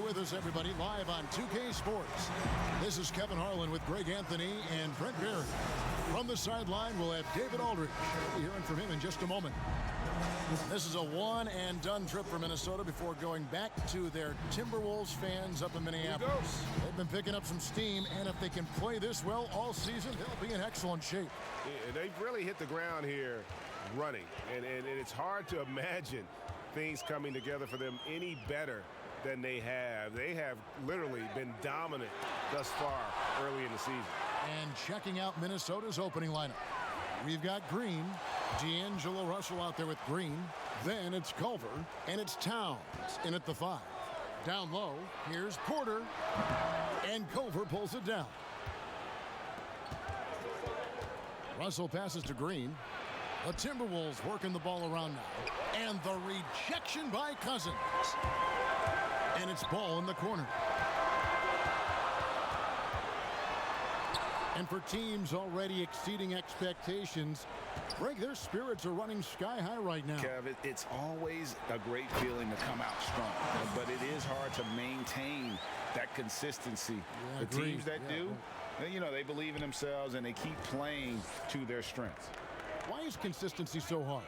with us, everybody, live on 2K Sports. This is Kevin Harlan with Greg Anthony and Brent Barry. From the sideline, we'll have David Aldridge. We'll be hearing from him in just a moment. This is a one-and-done trip for Minnesota before going back to their Timberwolves fans up in Minneapolis. They've been picking up some steam, and if they can play this well all season, they'll be in excellent shape. Yeah, they've really hit the ground here running, and it's hard to imagine things coming together for them any better than they have. They have literally been dominant thus far early in the season. And checking out Minnesota's opening lineup. We've got Green, D'Angelo Russell out there with Green. Then it's Culver, and it's Towns in at the 5. Down low, here's Porter, and Culver pulls it down. Russell passes to Green. The Timberwolves working the ball around now. And the rejection by Cousins. And it's ball in the corner. And for teams already exceeding expectations, Greg, their spirits are running sky high right now. Kev, it's always a great feeling to come out strong, but it is hard to maintain that consistency. Yeah, the teams that do, they believe in themselves and they keep playing to their strengths. Why is consistency so hard?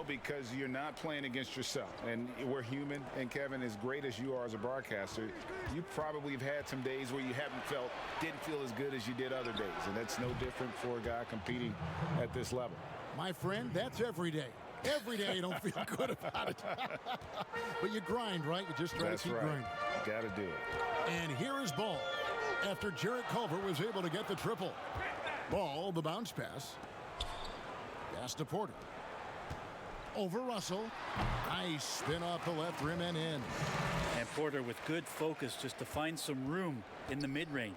Because you're not playing against yourself. And we're human. And, Kevin, as great as you are as a broadcaster, you probably have had some days where you didn't feel as good as you did other days. And that's no different for a guy competing at this level. My friend, that's every day. Every day you don't feel good about it. But you grind, right? You just try to keep grinding. You got to do it. And here is Ball after Jarrett Culver was able to get the triple. Ball, the bounce pass. Pass to Porter. Over Russell. Nice spin off the left rim and in. And Porter with good focus just to find some room in the mid-range.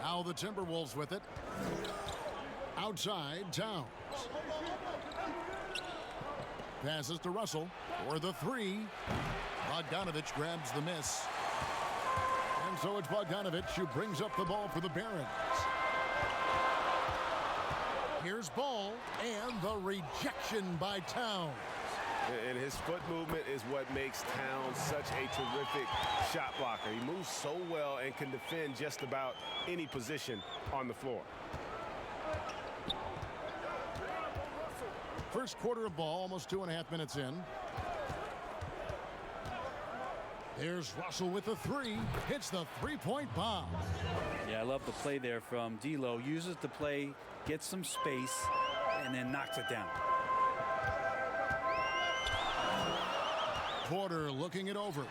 Now the Timberwolves with it. Outside, Towns. Passes to Russell for the 3. Bogdanovich grabs the miss. And so it's Bogdanovich who brings up the ball for the Barons. Here's Ball, and the rejection by Towns. And his foot movement is what makes Towns such a terrific shot blocker. He moves so well and can defend just about any position on the floor. First quarter of ball, almost 2.5 minutes in. There's Russell with the 3. Hits the three-point bomb. Yeah, I love the play there from D'Lo. Uses the play, gets some space, and then knocks it down. Porter looking it over.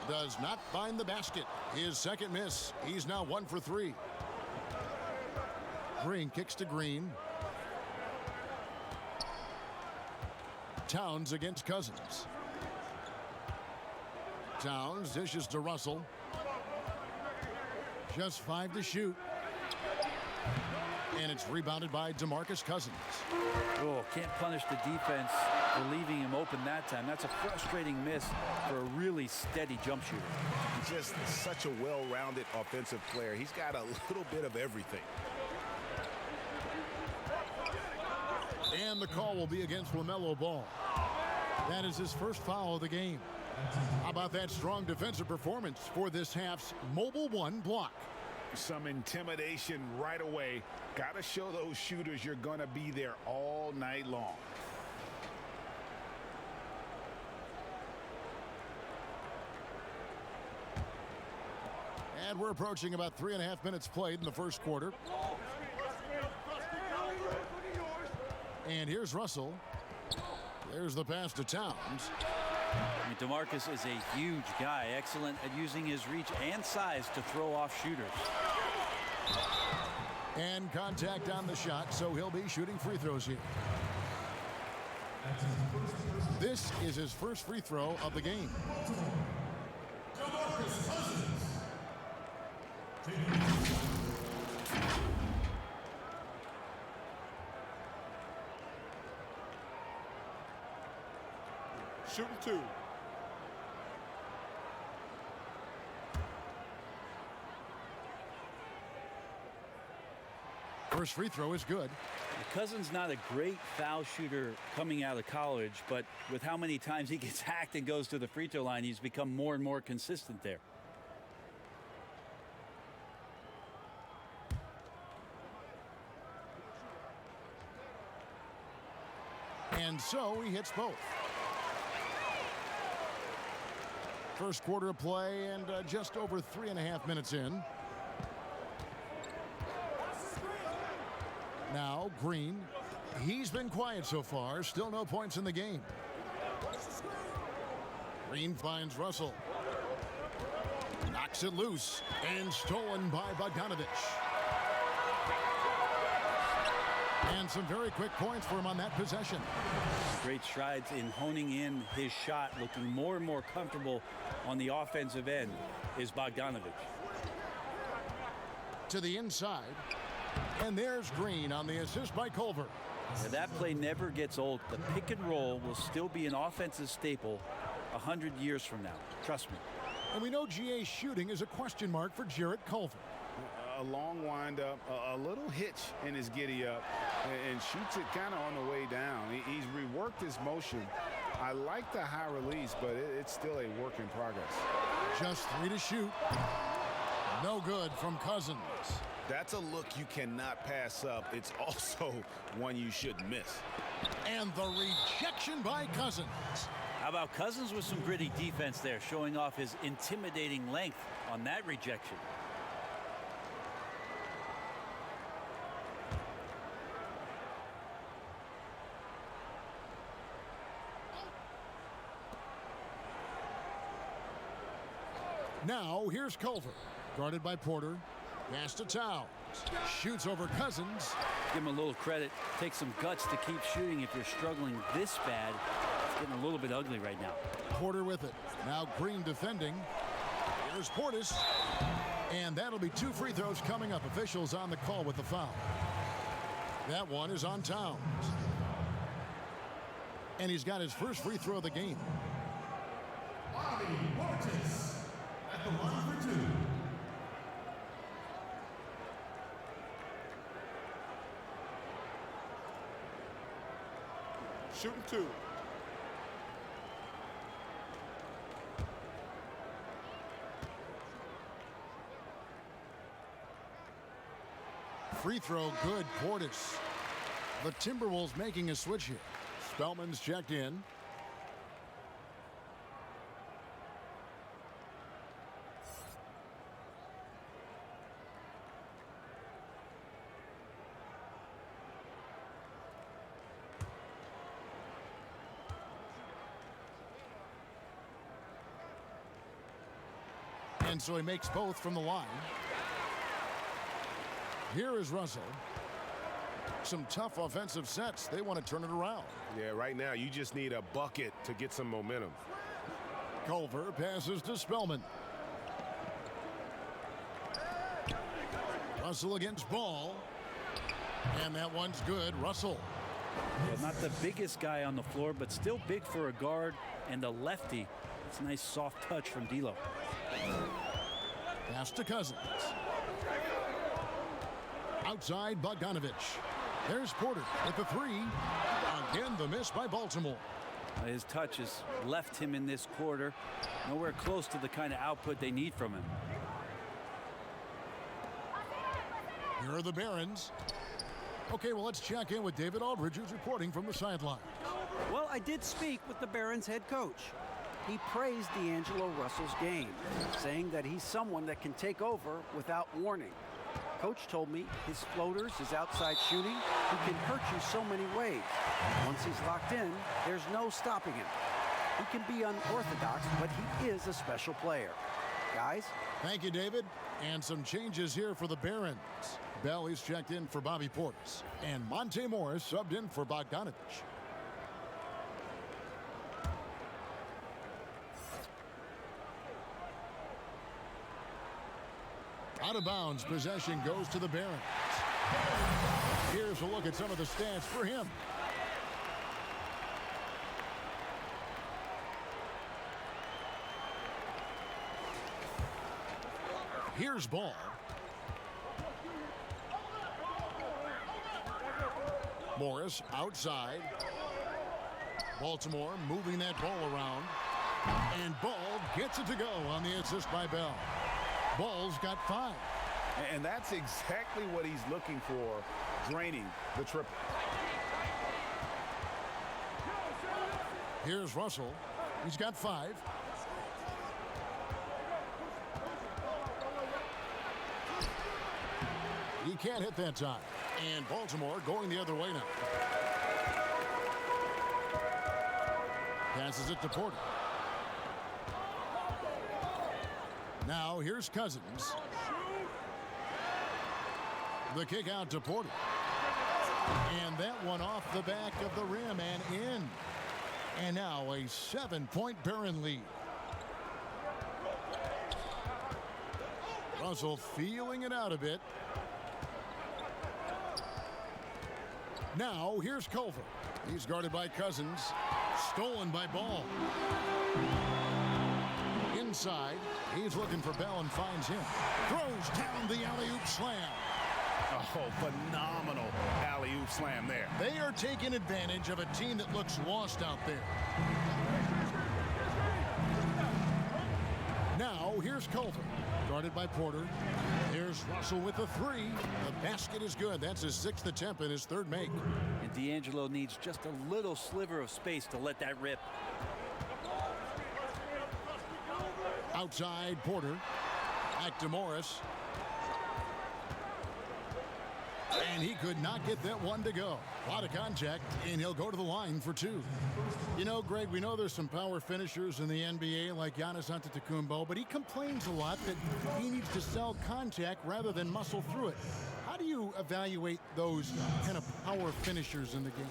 Does not find the basket. His second miss. He's now 1 for 3. Green kicks to Green. Towns against Cousins. Towns dishes to Russell. Just 5 to shoot. And it's rebounded by DeMarcus Cousins. Oh, can't punish the defense for leaving him open that time. That's a frustrating miss for a really steady jump shooter. He's just such a well-rounded offensive player. He's got a little bit of everything. And the call will be against LaMelo Ball. That is his first foul of the game. How about that strong defensive performance for this half's Mobile 1 block? Some intimidation right away. Got to show those shooters you're going to be there all night long. And we're approaching about 3.5 minutes played in the first quarter. And here's Russell. There's the pass to Towns. I mean, DeMarcus is a huge guy, excellent at using his reach and size to throw off shooters. And contact on the shot, so he'll be shooting free throws here. This is his first free throw of the game. Shooting 2. First free throw is good. Cousins not a great foul shooter coming out of college, but with how many times he gets hacked and goes to the free throw line, he's become more and more consistent there. And so he hits both. First quarter of play and just over 3.5 minutes in. Now Green, he's been quiet so far, still no points in the game. Green finds Russell. Knocks it loose and stolen by Bogdanovich. And some very quick points for him on that possession. Great strides in honing in his shot, looking more and more comfortable on the offensive end is Bogdanovich. To the inside. And there's Green on the assist by Culver. Now that play never gets old. The pick and roll will still be an offensive staple 100 years from now. Trust me. And we know GA's shooting is a question mark for Jarrett Culver. A long windup, a little hitch in his giddy up, and shoots it kind of on the way down. He's reworked his motion. I like the high release, but it's still a work in progress. Just 3 to shoot. No good from Cousins. That's a look you cannot pass up. It's also one you shouldn't miss. And the rejection by Cousins. How about Cousins with some gritty defense there, showing off his intimidating length on that rejection. Now here's Culver, guarded by Porter. Pass to Towns. Shoots over Cousins. Give him a little credit. Take some guts to keep shooting if you're struggling this bad. It's getting a little bit ugly right now. Porter with it. Now Green defending. Here's Portis. And that'll be 2 free throws coming up. Officials on the call with the foul. That one is on Towns. And he's got his first free throw of the game. Marcus at the line for 2. Shooting 2. Free throw good, Portis. The Timberwolves making a switch here. Spellman's checked in. And so he makes both from the line. Here is Russell. Some tough offensive sets. They want to turn it around. Yeah, right now you just need a bucket to get some momentum. Culver passes to Spellman. Russell against Ball. And that one's good. Russell. Well, not the biggest guy on the floor, but still big for a guard and a lefty. It's a nice soft touch from D'Lo. Pass to Cousins. Outside Bogdanovich. There's Porter with the 3. Again, the miss by Baltimore. His touch has left him in this quarter. Nowhere close to the kind of output they need from him. Here are the Barons. Okay, well, let's check in with David Aldridge, who's reporting from the sideline. Well, I did speak with the Barons head coach. He praised D'Angelo Russell's game, saying that he's someone that can take over without warning. Coach told me his floaters, his outside shooting, he can hurt you so many ways. Once he's locked in, there's no stopping him. He can be unorthodox, but he is a special player. Guys? Thank you, David. And some changes here for the Barons. Bell is checked in for Bobby Portis. And Monte Morris subbed in for Bogdanovich. Out of bounds, possession goes to the Barons. Here's a look at some of the stats for him. Here's Ball. Morris outside. Baltimore moving that ball around. And Ball gets it to go on the assist by Bell. Ball's got 5. And that's exactly what he's looking for, draining the triple. Here's Russell. He's got 5. He can't hit that time. And Baltimore going the other way now. Passes it to Porter. Now here's Cousins. The kick out to Porter. And that one off the back of the rim and in. And now a 7-point Barron lead. Russell feeling it out a bit. Now here's Culver. He's guarded by Cousins. Stolen by Ball. Inside. He's looking for Bell and finds him. Throws down the alley-oop slam. Oh, phenomenal alley-oop slam there. They are taking advantage of a team that looks lost out there. Now here's Culver. Guarded by Porter. Here's Russell with the 3. The basket is good. That's his 6th attempt and his 3rd make. And D'Angelo needs just a little sliver of space to let that rip. Outside Porter. Back to Morris. And he could not get that one to go. A lot of contact, and he'll go to the line for 2. You know, Greg, we know there's some power finishers in the NBA like Giannis Antetokounmpo, but he complains a lot that he needs to sell contact rather than muscle through it. How do you evaluate those kind of power finishers in the game?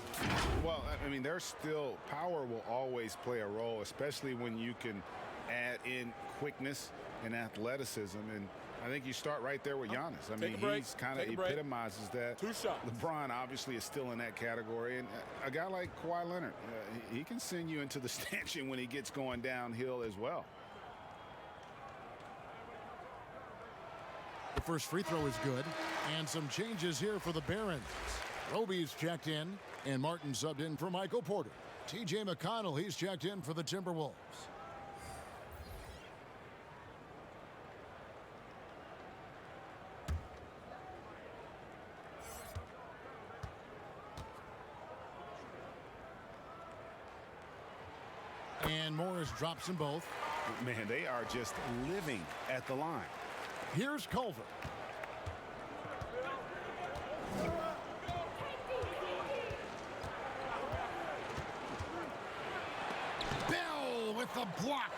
Well, I mean, there's still power will always play a role, especially when you can add in quickness and athleticism. And I think you start right there with Giannis. I mean, he's kind of epitomizes that. 2 shots. LeBron obviously is still in that category. And a guy like Kawhi Leonard, he can send you into the stanchion when he gets going downhill as well. The first free throw is good. And some changes here for the Barons. Roby's checked in, and Martin subbed in for Michael Porter. T.J. McConnell, he's checked in for the Timberwolves. And Morris drops them both. Man, they are just living at the line. Here's Culver. Bell with the block.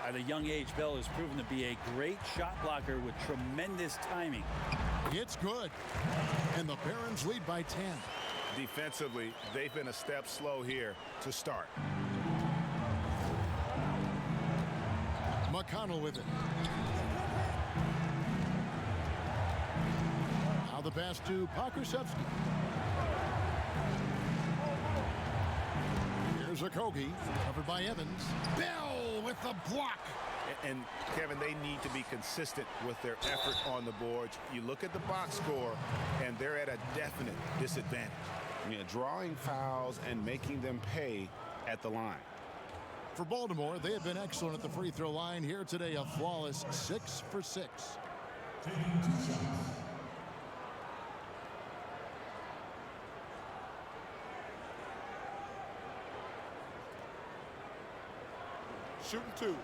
At a young age, Bell has proven to be a great shot blocker with tremendous timing. It's good. And the Barons lead by 10. Defensively, they've been a step slow here to start. McConnell with it. Now the pass to Pokusevski. Here's Okogie, covered by Evans. Bell with the block. And Kevin, they need to be consistent with their effort on the boards. You look at the box score, and they're at a definite disadvantage. You know, drawing fouls and making them pay at the line. For Baltimore, they have been excellent at the free throw line here today. A flawless 6 for 6. Taking 2 shots. Shooting 2.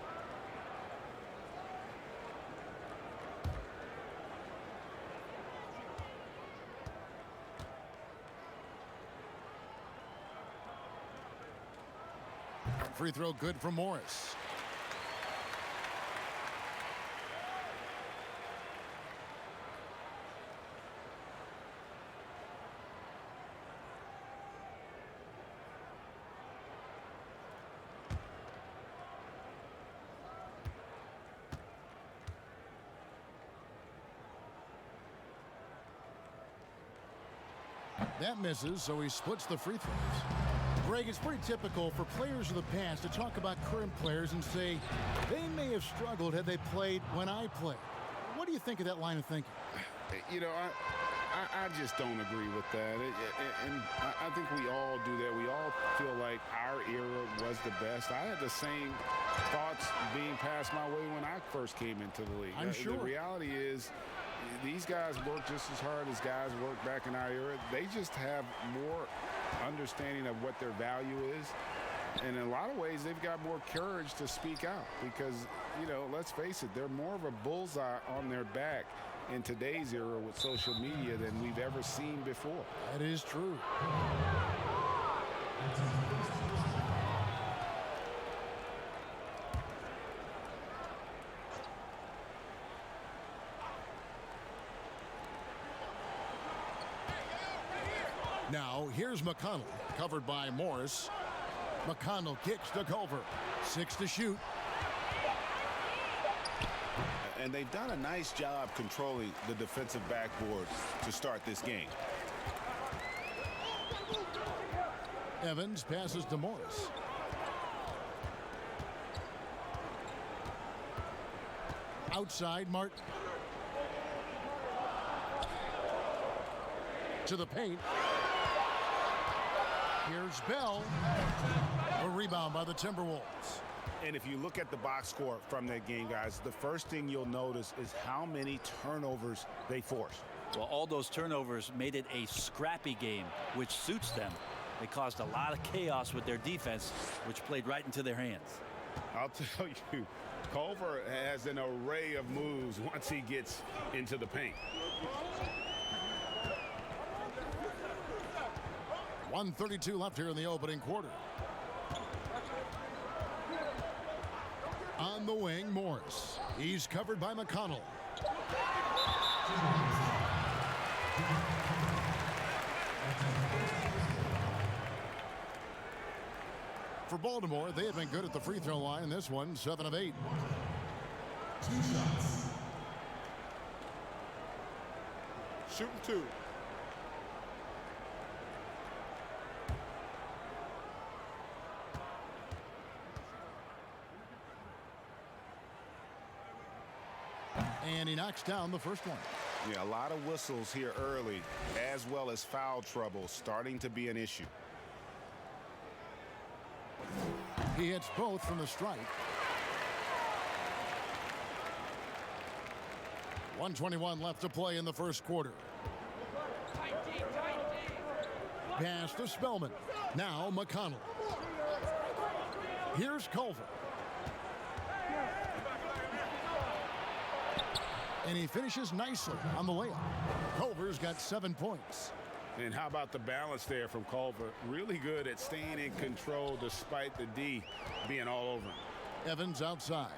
Free throw good for Morris. That misses, so he splits the free throws. Greg, it's pretty typical for players of the past to talk about current players and say they may have struggled had they played when I played. What do you think of that line of thinking? You know, I just don't agree with that. And I think we all do that. We all feel like our era was the best. I had the same thoughts being passed my way when I first came into the league. I'm sure. The reality is these guys work just as hard as guys work back in our era. They just have more understanding of what their value is. And in a lot of ways, they've got more courage to speak out because, you know, let's face it, they're more of a bullseye on their back in today's era with social media than we've ever seen before. That is true. Now, here's McConnell, covered by Morris. McConnell kicks to Culver. 6 to shoot. And they've done a nice job controlling the defensive backboard to start this game. Evans passes to Morris. Outside, Martin. To the paint. Here's Bell. A rebound by the Timberwolves. And if you look at the box score from that game, guys, the first thing you'll notice is how many turnovers they forced. Well, all those turnovers made it a scrappy game, which suits them. They caused a lot of chaos with their defense, which played right into their hands. I'll tell you, Culver has an array of moves once he gets into the paint. 1:32 left here in the opening quarter. On the wing, Morris. He's covered by McConnell. For Baltimore, they have been good at the free throw line. This one, 7 of 8. 2 shots. Shooting 2. And he knocks down the first one. Yeah, a lot of whistles here early, as well as foul trouble starting to be an issue. He hits both from the strike. 1:21 left to play in the first quarter. Pass to Spellman. Now McConnell. Here's Culver. And he finishes nicely on the layup. Culver's got 7 points. And how about the balance there from Culver? Really good at staying in control despite the D being all over him. Evans outside.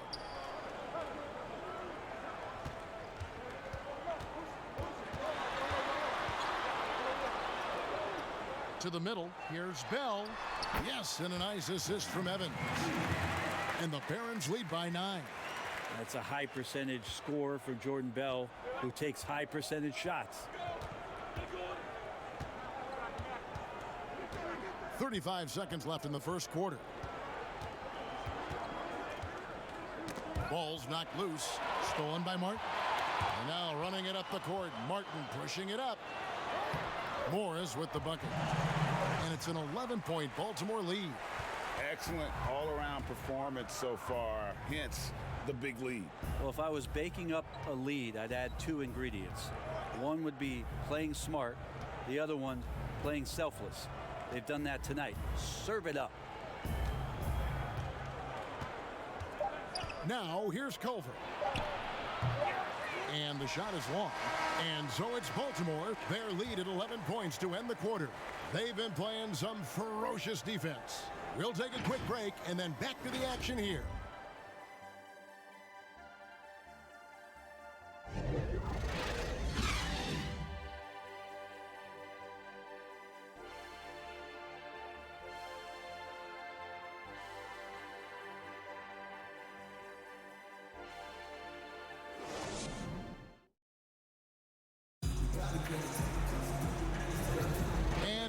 To the middle. Here's Bell. Yes, and a nice assist from Evans. And the Barons lead by 9. That's a high percentage score for Jordan Bell, who takes high percentage shots. 35 seconds left in the first quarter. Ball's knocked loose. Stolen by Martin. And now running it up the court. Martin pushing it up. Morris with the bucket. And it's an 11-point Baltimore lead. Excellent all-around performance so far, hence the big lead. Well, if I was baking up a lead, I'd add 2 ingredients. One would be playing smart. The other one, playing selfless. They've done that tonight. Serve it up. Now here's Culver. And the shot is long. And so it's Baltimore. Their lead at 11 points to end the quarter. They've been playing some ferocious defense. We'll take a quick break and then back to the action here.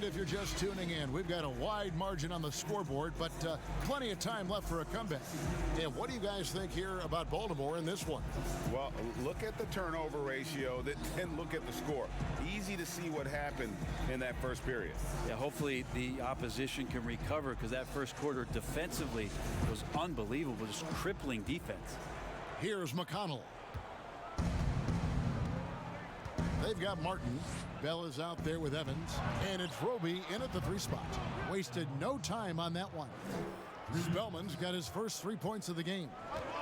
If you're just tuning in, we've got a wide margin on the scoreboard, but plenty of time left for a comeback. And what do you guys think here about Baltimore in this one? Well, look at the turnover ratio, then look at the score. Easy to see what happened in that first period. Yeah, hopefully the opposition can recover, because that first quarter defensively was unbelievable, just crippling defense. Here's McConnell. They've got Martin. Bell is out there with Evans. And it's Roby in at the 3 spot. Wasted no time on that one. Spellman's got his first 3 points of the game.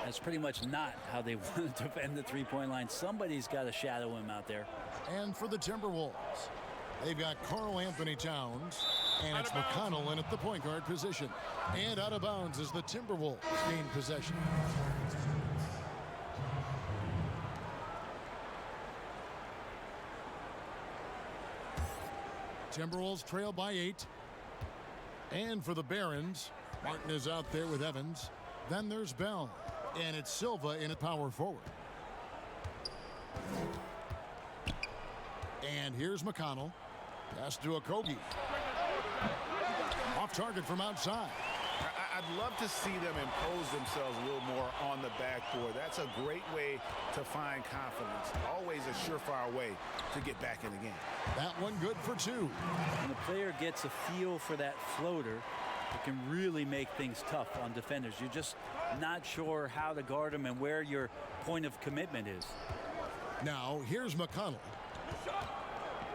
That's pretty much not how they want to defend the three-point line. Somebody's got to shadow him out there. And for the Timberwolves, they've got Karl Anthony Towns. And it's McConnell in at the point guard position. And out of bounds as the Timberwolves gain possession. Timberwolves trail by 8. And for the Barons, Martin is out there with Evans. Then there's Bell. And it's Silva in at power forward. And here's McConnell. Pass to Okogie. Off target from outside. I'd love to see them impose themselves a little more on the backboard. That's a great way to find confidence. Always a surefire way to get back in the game. That one good for 2. When the player gets a feel for that floater, it can really make things tough on defenders. You're just not sure how to guard them and where your point of commitment is. Now, here's McConnell.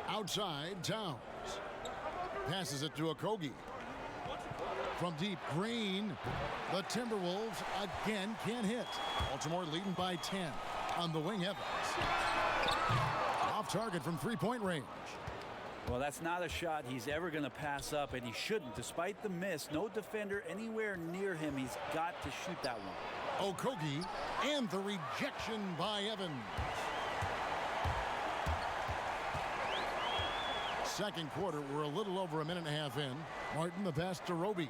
Outside, Towns. Passes it to Okogie. From deep, Green. The Timberwolves again can't hit. Baltimore leading by 10. On the wing, Evans. Off target from 3-point range. Well, that's not a shot he's ever going to pass up, and he shouldn't. Despite the miss, no defender anywhere near him. He's got to shoot that one. Okogie, and the rejection by Evans. Second quarter, we're a little over a minute and a half in. Martin, the pass to Roby.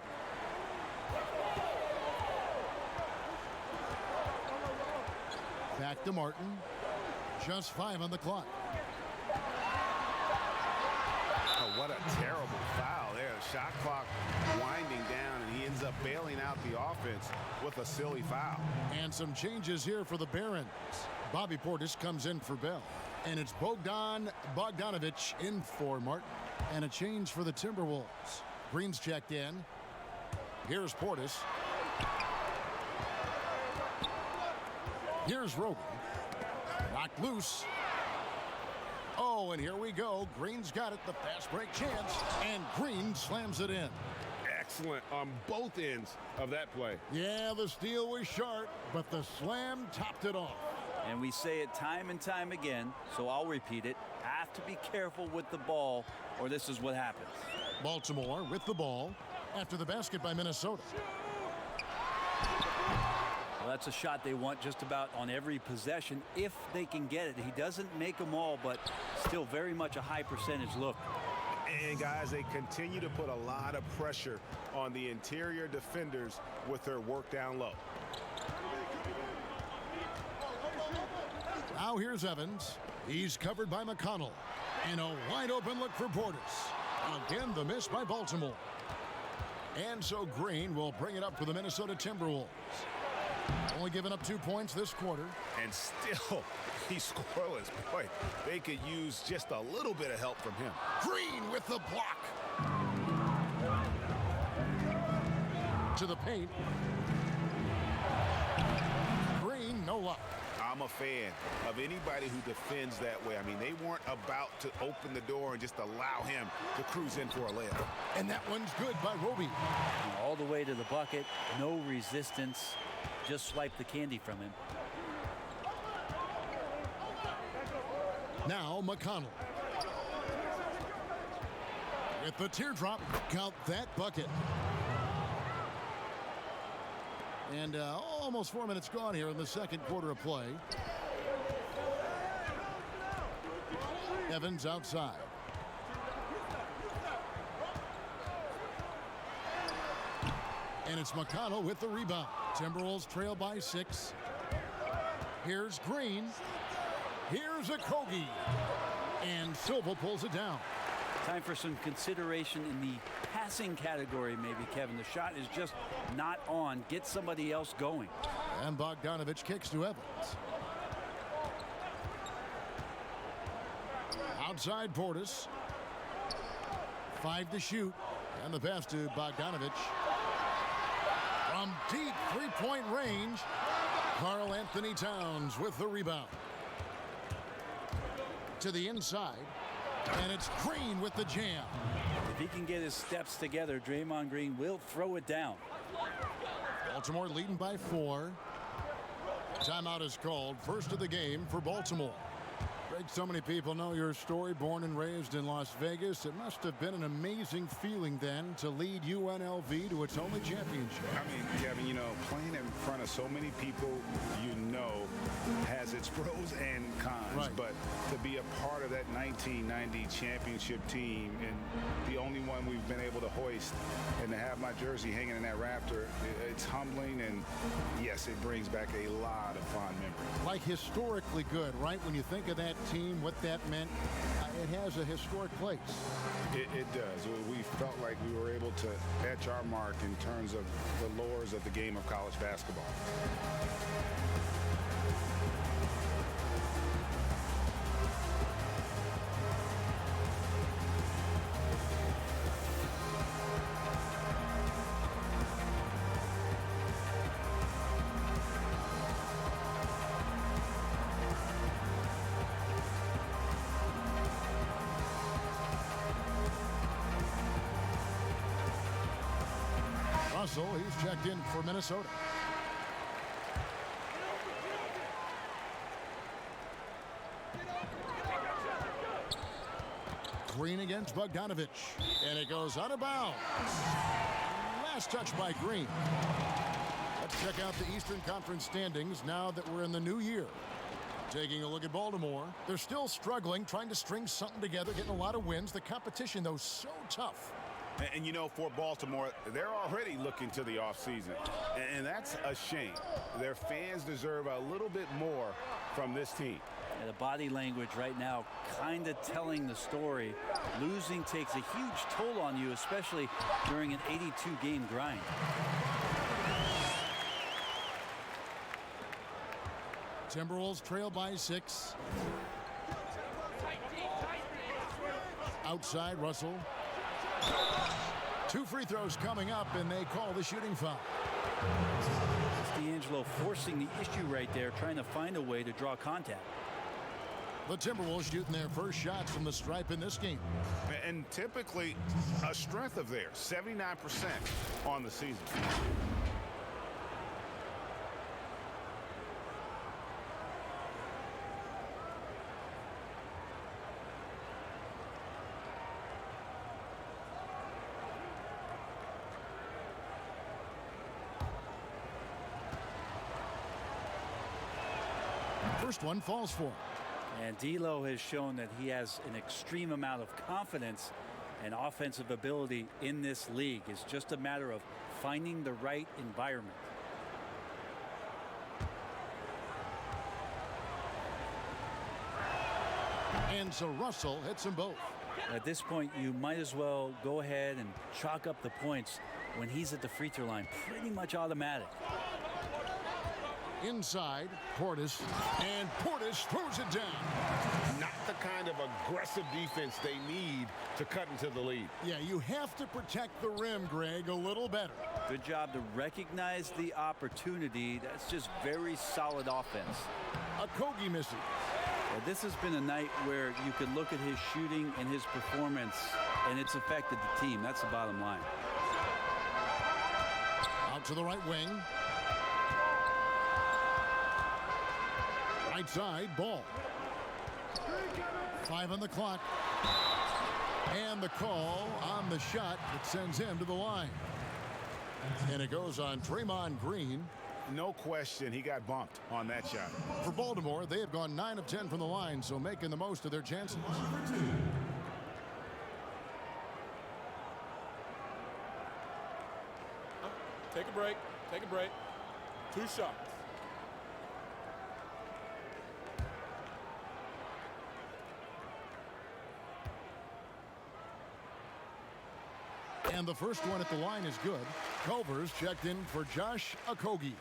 Back to Martin. Just 5 on the clock. Oh, what a terrible foul there. The shot clock winding down, and he ends up bailing out the offense with a silly foul. And some changes here for the Barons. Bobby Portis comes in for Bell. And it's Bogdanovich in for Martin. And a change for the Timberwolves. Green's checked in. Here's Portis. Here's Roby. Knocked loose. Oh, and here we go. Green's got it. The fast break chance. And Green slams it in. Excellent on both ends of that play. Yeah, the steal was sharp, but the slam topped it off. And we say it time and time again, so I'll repeat it. Have to be careful with the ball, or this is what happens. Baltimore with the ball after the basket by Minnesota. Well, that's a shot they want just about on every possession if they can get it. He doesn't make them all, but still very much a high percentage look. And guys, they continue to put a lot of pressure on the interior defenders with their work down low. Now here's Evans. He's covered by McConnell. And a wide open look for Portis. Again, the miss by Baltimore. And so Green will bring it up for the Minnesota Timberwolves. Only giving up 2 points this quarter. And still, he's scoreless. Boy, they could use just a little bit of help from him. Green with the block. To the paint. Green, no luck. I'm a fan of anybody who defends that way. I mean, they weren't about to open the door and just allow him to cruise in for a layup. And that one's good by Roby. All the way to the bucket, no resistance. Just swipe the candy from him. Now McConnell. With the teardrop, count that bucket. And almost 4 minutes gone here in the second quarter of play. Evans outside. And it's McConnell with the rebound. Timberwolves trail by 6. Here's Green. Here's Okogie. And Silva pulls it down. Time for some consideration in the passing category, maybe, Kevin. The shot is just not on. Get somebody else going. And Bogdanovich kicks to Evans. Outside Portis. 5 to shoot. And the pass to Bogdanovich. From deep three-point range, Karl Anthony Towns with the rebound. To the inside. And it's Green with the jam. If he can get his steps together, Draymond Green will throw it down. Baltimore leading by 4. Timeout is called. First of the game for Baltimore. Greg, so many people know your story. Born and raised in Las Vegas. It must have been an amazing feeling then to lead UNLV to its only championship. I mean, Kevin, you know, playing in front of so many people you know has its pros and cons. Right. But to be a part of that 1990 championship team and the only one we've been able to hoist and to have my jersey hanging in that rafter, it's humbling. And, yes, it brings back a lot of fond memories. Like historically good, right? When you think of that team, what that meant, it has a historic place. It does. We felt like we were able to etch our mark in terms of the lures of the game of college basketball. Russell, he's checked in for Minnesota. Green against Bogdanovich. And it goes out of bounds. Last touch by Green. Let's check out the Eastern Conference standings now that we're in the new year. Taking a look at Baltimore. They're still struggling, trying to string something together, getting a lot of wins. The competition, though, so tough. And, you know, for Baltimore, they're already looking to the offseason. And that's a shame. Their fans deserve a little bit more from this team. And the body language right now kind of telling the story. Losing takes a huge toll on you, especially during an 82-game grind. Timberwolves trail by 6. Outside, Russell. 2 free throws coming up, and they call the shooting foul. It's D'Angelo forcing the issue right there, trying to find a way to draw contact. The Timberwolves shooting their first shots from the stripe in this game. And typically a strength of theirs, 79% on the season. First one falls for him. And D'Lo has shown that he has an extreme amount of confidence and offensive ability in this league. It's just a matter of finding the right environment. And so Russell hits them both. At this point, you might as well go ahead and chalk up the points when he's at the free throw line. Pretty much automatic. Inside, Portis, and Portis throws it down. Not the kind of aggressive defense they need to cut into the lead. Yeah, you have to protect the rim, Greg, a little better. Good job to recognize the opportunity. That's just very solid offense. Okogie missing. This has been a night where you could look at his shooting and his performance, and it's affected the team. That's the bottom line. Out to the right wing. Right side, Ball. 5 on the clock. And the call on the shot that sends him to the line. And it goes on Draymond Green. No question, he got bumped on that shot. For Baltimore, they have gone 9 of 10 from the line, so making the most of their chances. Take a break. Take a break. 2 shots. And the first one at the line is good. Culver's checked in for Josh Okogie.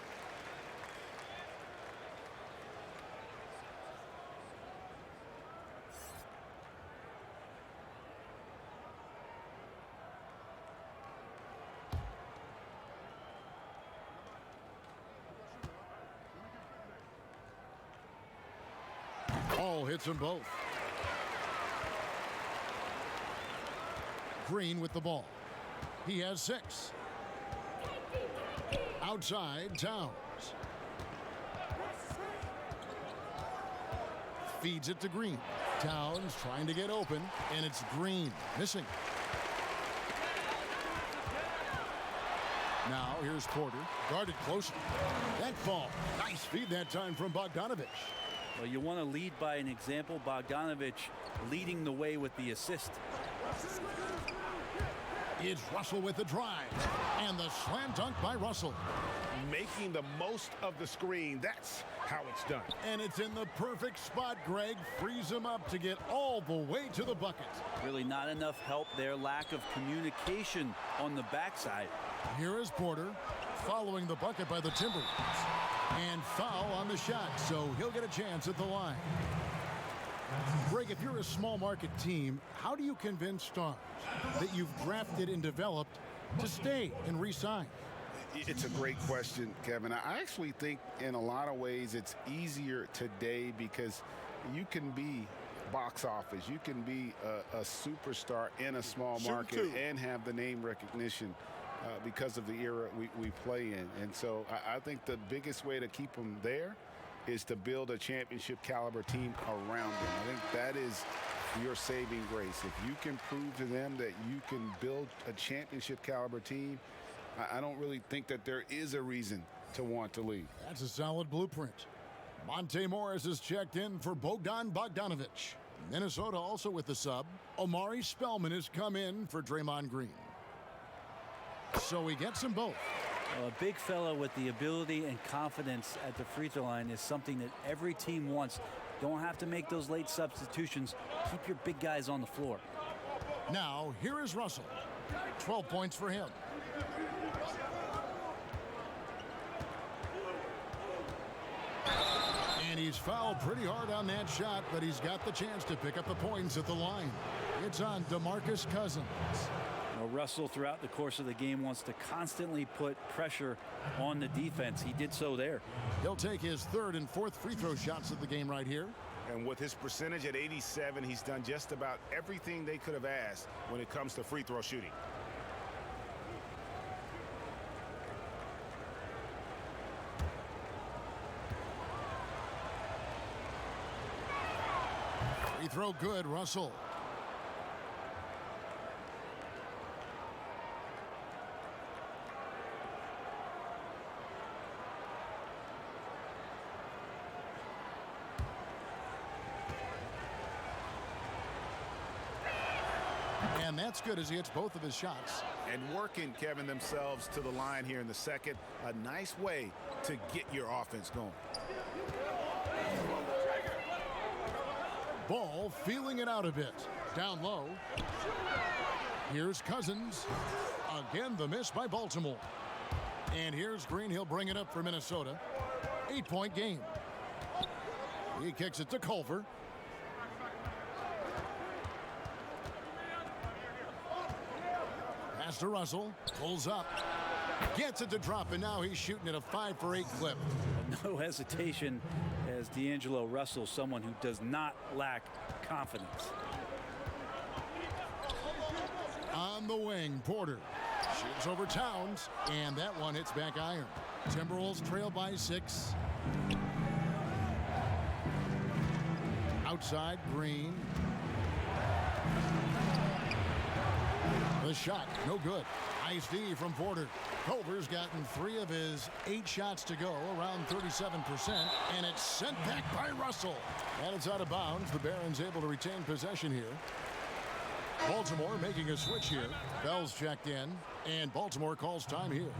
All hits them both. Green with the ball. He has 6. Outside, Towns. Feeds it to Green. Towns trying to get open, and it's Green missing. Now here's Porter, guarded closely. That ball, nice feed that time from Bogdanovich. Well, you want to lead by an example. Bogdanovich leading the way with the assist. It's Russell with the drive. And the slam dunk by Russell. Making the most of the screen. That's how it's done. And it's in the perfect spot, Greg. Frees him up to get all the way to the bucket. Really not enough help there. Lack of communication on the backside. Here is Porter following the bucket by the Timberwolves. And foul on the shot, so he'll get a chance at the line. Greg, if you're a small market team, how do you convince stars that you've drafted and developed to stay and re-sign? It's a great question, Kevin. I actually think in a lot of ways it's easier today because you can be box office. You can be a superstar in a small market and have the name recognition because of the era we play in. And so I think the biggest way to keep them there is to build a championship caliber team around them. I think that is your saving grace. If you can prove to them that you can build a championship caliber team, I don't really think that there is a reason to want to leave. That's a solid blueprint. Monte Morris is checked in for Bogdan Bogdanovich. Minnesota also with the sub. Omari Spellman has come in for Draymond Green. So he gets them both. Well, a big fellow with the ability and confidence at the free throw line is something that every team wants. Don't have to make those late substitutions. Keep your big guys on the floor. Now, here is Russell. 12 points for him. And he's fouled pretty hard on that shot, but he's got the chance to pick up the points at the line. It's on DeMarcus Cousins. Russell, throughout the course of the game, wants to constantly put pressure on the defense. He did so there. He'll take his 3rd and 4th free throw shots of the game right here. And with his percentage at 87, he's done just about everything they could have asked when it comes to free throw shooting. Free throw good, Russell. And that's good as he hits both of his shots. And working, Kevin, themselves to the line here in the second. A nice way to get your offense going. Ball feeling it out a bit. Down low. Here's Cousins. Again, the miss by Baltimore. And here's Green. He'll bring it up for Minnesota. 8-point game. He kicks it to Culver. Pass to Russell. Pulls up. Gets it to drop, and now he's shooting at a 5-for-8 clip. No hesitation as D'Angelo Russell, someone who does not lack confidence. On the wing, Porter shoots over Towns, and that one hits back iron. Timberwolves trail by 6. Outside, Green. The shot, no good. Nice D from Porter. Culver's gotten 3 of his 8 shots to go, around 37%, and it's sent back by Russell. And it's out of bounds. The Barons able to retain possession here. Baltimore making a switch here. Bell's checked in, and Baltimore calls time here.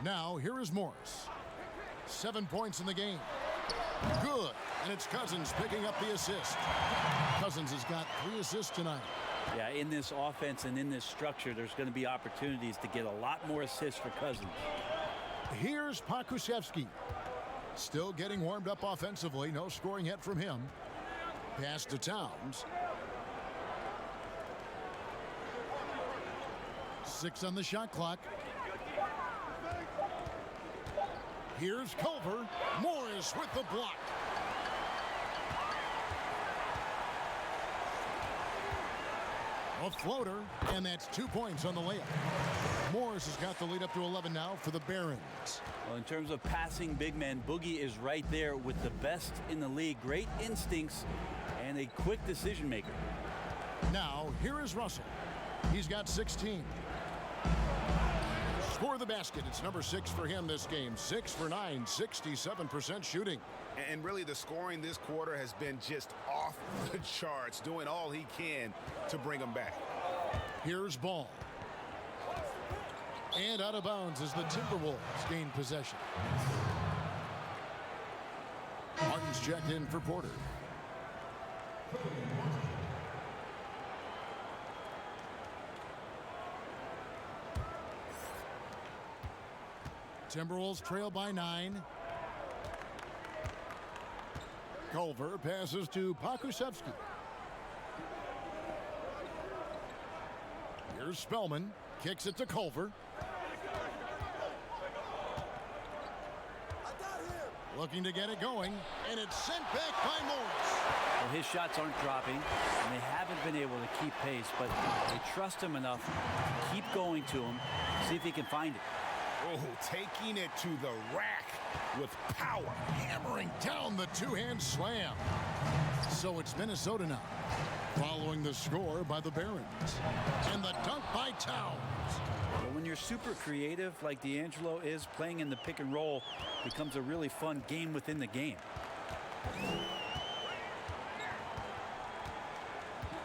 Now, here is Morris. 7 points in the game. Good. And it's Cousins picking up the assist. Cousins has got 3 assists tonight. Yeah, in this offense and in this structure, there's going to be opportunities to get a lot more assists for Cousins. Here's Pokusevski. Still getting warmed up offensively. No scoring yet from him. Pass to Towns. 6 on the shot clock. Here's Culver. Morris with the block. A floater, and that's 2 points on the layup. Morris has got the lead up to 11 now for the Barons. Well, in terms of passing big men, Boogie is right there with the best in the league. Great instincts and a quick decision maker. Now, here is Russell. He's got 16. Score the basket. It's number 6 for him this game. 6 for 9, 67% shooting. And really, the scoring this quarter has been just off the charts, doing all he can to bring them back. Here's Ball. And out of bounds as the Timberwolves gain possession. Martin's checked in for Porter. Timberwolves trail by 9. Culver passes to Pokusevski. Here's Spellman. Kicks it to Culver. Looking to get it going, and it's sent back by Morris. Well, his shots aren't dropping, and they haven't been able to keep pace, but they trust him enough to keep going to him, see if he can find it. Oh, taking it to the rack with power. Hammering down the two-hand slam. So it's Minnesota now, following the score by the Barons. And the dunk by Towns. Well, when you're super creative like D'Angelo is, playing in the pick and roll becomes a really fun game within the game.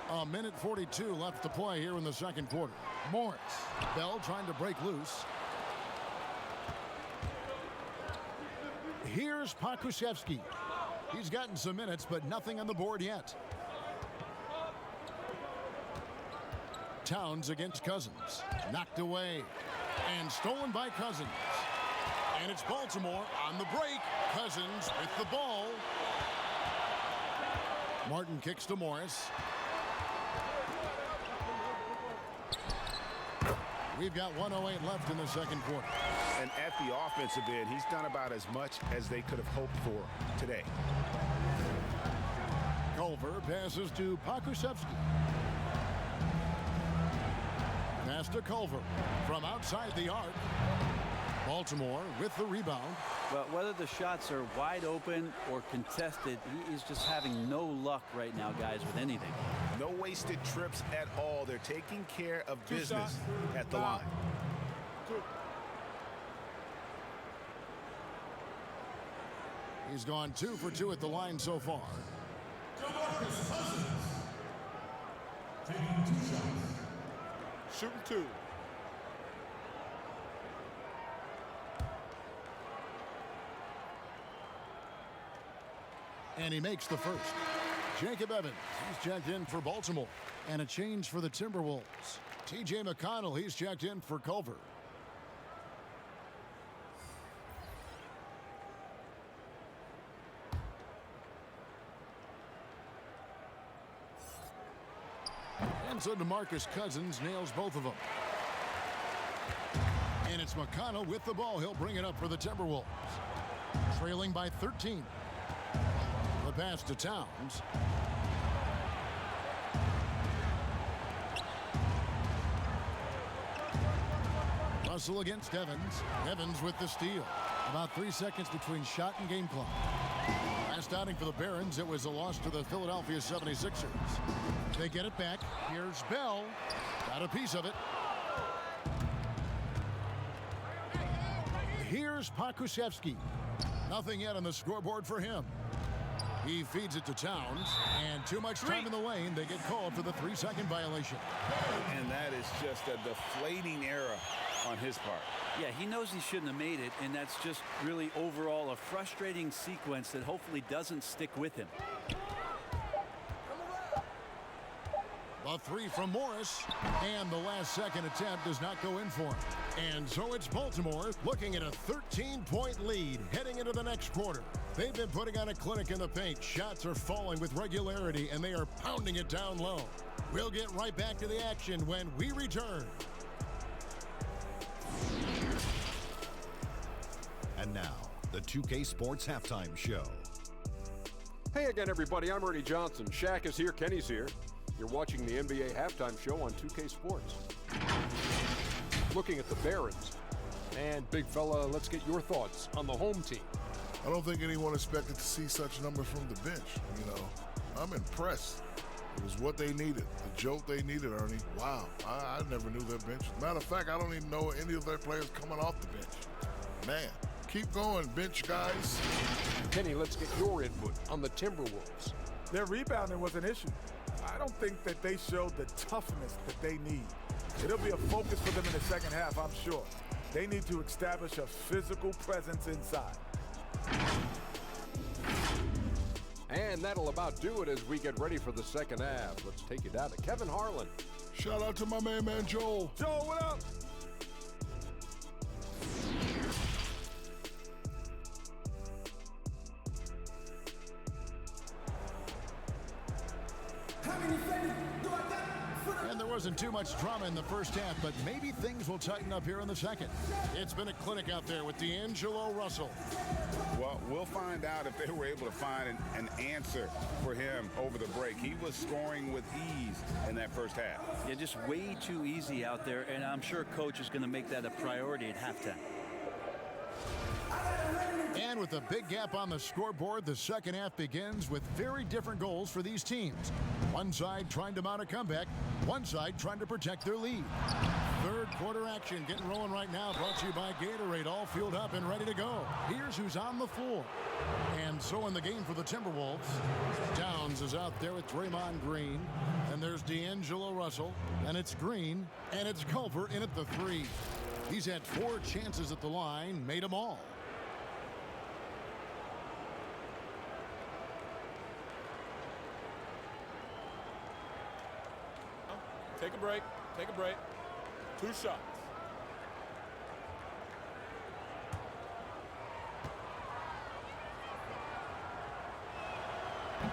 A minute 42 left to play here in the second quarter. Morris. Bell trying to break loose. Here's Pokusevski. He's gotten some minutes, but nothing on the board yet. Towns against Cousins. Knocked away. And stolen by Cousins. And it's Baltimore on the break. Cousins with the ball. Martin kicks to Morris. We've got 1:08 left in the second quarter. And at the offensive end, he's done about as much as they could have hoped for today. Culver passes to Pokusevski. Pass to Culver from outside the arc. Baltimore with the rebound. But whether the shots are wide open or contested, he is just having no luck right now, guys, with anything. No wasted trips at all. They're taking care of business at the line. He's gone 2 for 2 at the line so far. DeMarcus Cousins. Taking 2 shots. Shooting 2. And he makes the first. Jacob Evans, he's checked in for Baltimore. And a change for the Timberwolves. TJ McConnell, he's checked in for Culver. And so DeMarcus Cousins nails both of them. And it's McConnell with the ball. He'll bring it up for the Timberwolves. Trailing by 13. The pass to Towns. Russell against Evans. Evans with the steal. About 3 seconds between shot and game clock. Last outing for the Barons, it was a loss to the Philadelphia 76ers. They get it back. Here's Bell. Got a piece of it. Here's Pokusevski. Nothing yet on the scoreboard for him. He feeds it to Towns, and too much time in the lane. They get called for the 3-second violation. And that is just a deflating era on his part. Yeah, he knows he shouldn't have made it, and that's just really overall a frustrating sequence that hopefully doesn't stick with him. A three from Morris, and the last second attempt does not go in for him. And so it's Baltimore looking at a 13-point lead heading into the next quarter. They've been putting on a clinic in the paint. Shots are falling with regularity, and they are pounding it down low. We'll get right back to the action when we return. And now, the 2K Sports Halftime Show. Hey again, everybody. I'm Ernie Johnson. Shaq is here. Kenny's here. You're watching the NBA Halftime Show on 2K Sports. Looking at the Barons. And, big fella, let's get your thoughts on the home team. I don't think anyone expected to see such numbers from the bench. You know, I'm impressed. It was what they needed, the jolt they needed, Ernie. Wow, I never knew their bench. Matter of fact, I don't even know any of their players coming off the bench. Man, keep going, bench guys. Kenny, let's get your input on the Timberwolves. Their rebounding was an issue. I don't think that they showed the toughness that they need. It'll be a focus for them in the second half, I'm sure. They need to establish a physical presence inside. And that'll about do it as we get ready for the second half. Let's take it down to Kevin Harlan. Shout out to my man Joel. Joel, what up? And there wasn't too much drama in the first half, but maybe things will tighten up here in the second. It's been a clinic out there with D'Angelo Russell. Well, we'll find out if they were able to find an answer for him over the break. He was scoring with ease in that first half. Yeah, just way too easy out there, and I'm sure Coach is going to make that a priority at halftime. And with a big gap on the scoreboard, the second half begins with very different goals for these teams. One side trying to mount a comeback, one side trying to protect their lead. Third quarter action getting rolling right now, brought to you by Gatorade, all fueled up and ready to go. Here's who's on the floor. And so in the game for the Timberwolves, Downs is out there with Draymond Green. And there's D'Angelo Russell, and it's Green, and it's Culver in at the three. He's had 4 chances at the line, made them all. Take a break. Take a break. 2 shots.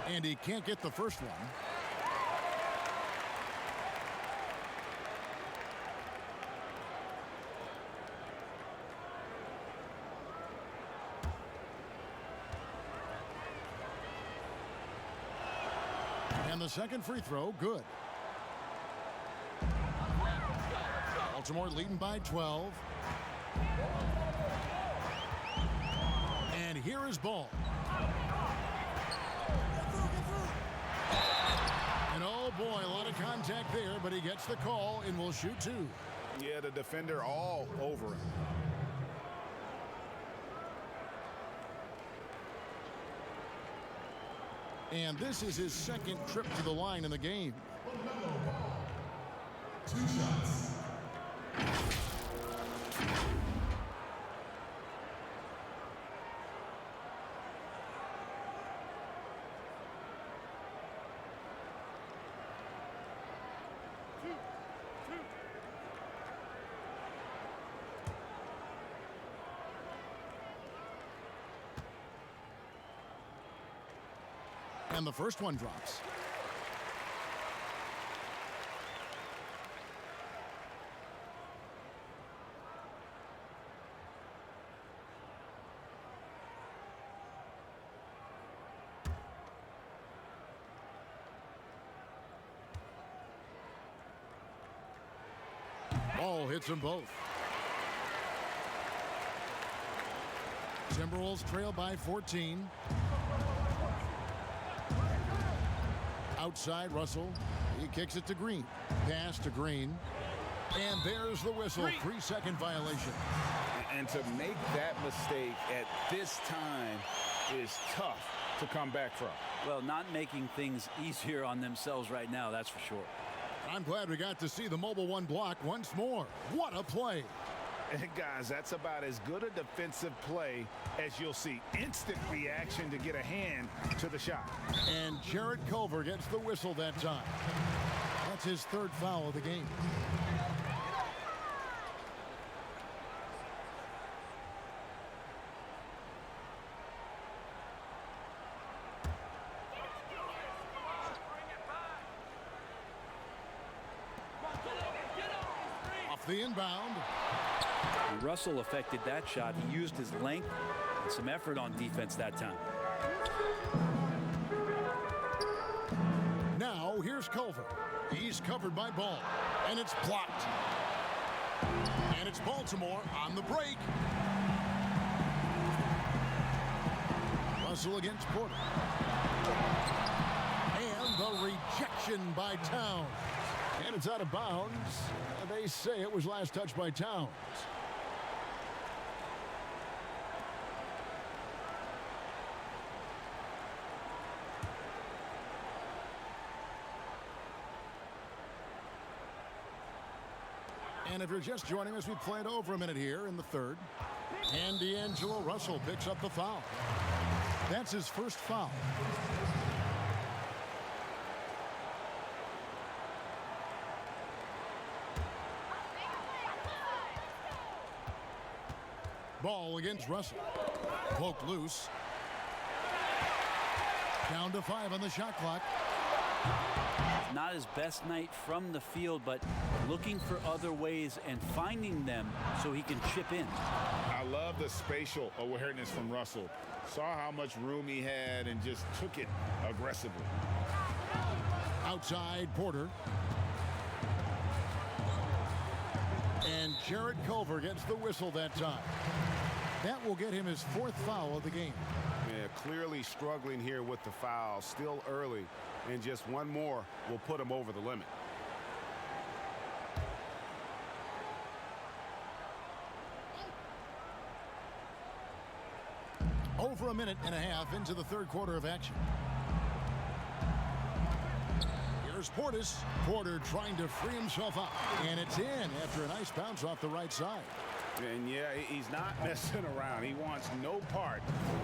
And he can't get the first one. And the second free throw, good. Baltimore leading by 12. And here is Ball. And oh boy, a lot of contact there, but he gets the call and will shoot 2. Yeah, the defender all over him. And this is his second trip to the line in the game. 2 shots. And the first one drops. Ball hits them both. Timberwolves trail by 14. Outside, Russell. He kicks it to Green. Pass to Green. And there's the whistle. 3-second violation. And to make that mistake at this time is tough to come back from. Well, not making things easier on themselves right now, that's for sure. I'm glad we got to see the mobile one block once more. What a play. And guys, that's about as good a defensive play as you'll see. Instant reaction to get a hand to the shot. And Jarrett Culver gets the whistle that time. That's his third foul of the game. Off the inbound. Russell affected that shot. He used his length and some effort on defense that time. Now here's Culver. He's covered by Ball, and it's blocked. And it's Baltimore on the break. Russell against Porter. And the rejection by Towns. And it's out of bounds. They say it was last touched by Towns. And if you're just joining us, we played over a minute here in the third. And D'Angelo Russell picks up the foul. That's his first foul. Ball against Russell. Poked loose. Down to 5 on the shot clock. Not his best night from the field, but looking for other ways and finding them so he can chip in. I love the spatial awareness from Russell. Saw how much room he had and just took it aggressively. Outside Porter. And Jarrett Culver gets the whistle that time. That will get him his fourth foul of the game. Yeah, clearly struggling here with the foul. Still early, and just one more will put him over the limit. Over a minute and a half into the third quarter of action. Here's Portis. Porter trying to free himself up. And it's in after a nice bounce off the right side. And yeah, he's not messing around. He wants no part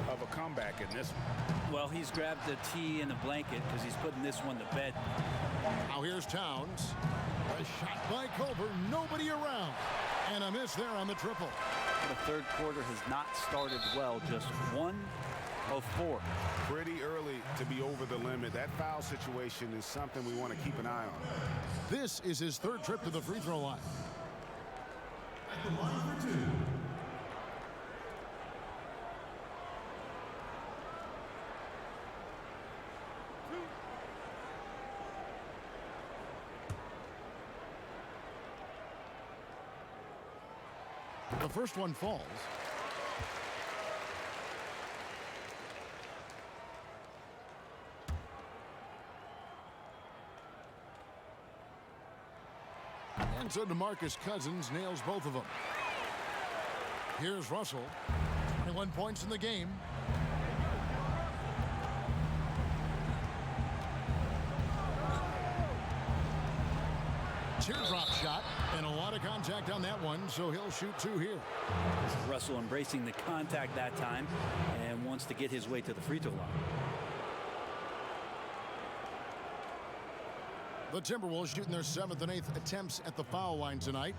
of a comeback in this one. Well, he's grabbed the tee and the blanket because he's putting this one to bed. Now here's Towns. A shot by Culver. Nobody around. And a miss there on the triple. The third quarter has not started well. Just 1 of 4. Pretty early to be over the limit. That foul situation is something we want to keep an eye on. This is his third trip to the free throw line. At the line for 2. The first one falls. And so DeMarcus Cousins nails both of them. Here's Russell. 21 points in the game. Teardrop shot, and a lot of contact on that one, so he'll shoot 2 here. Russell embracing the contact that time and wants to get his way to the free throw line. The Timberwolves shooting their 7th and 8th attempts at the foul line tonight.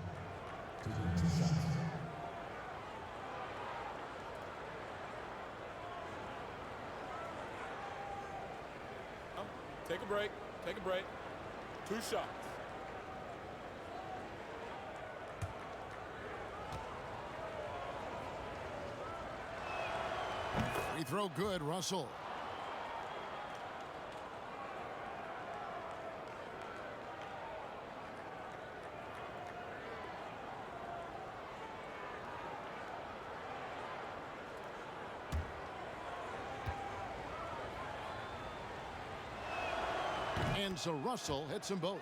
Take a break. Take a break. 2 shots. Free throw good, Russell. And so Russell hits them both.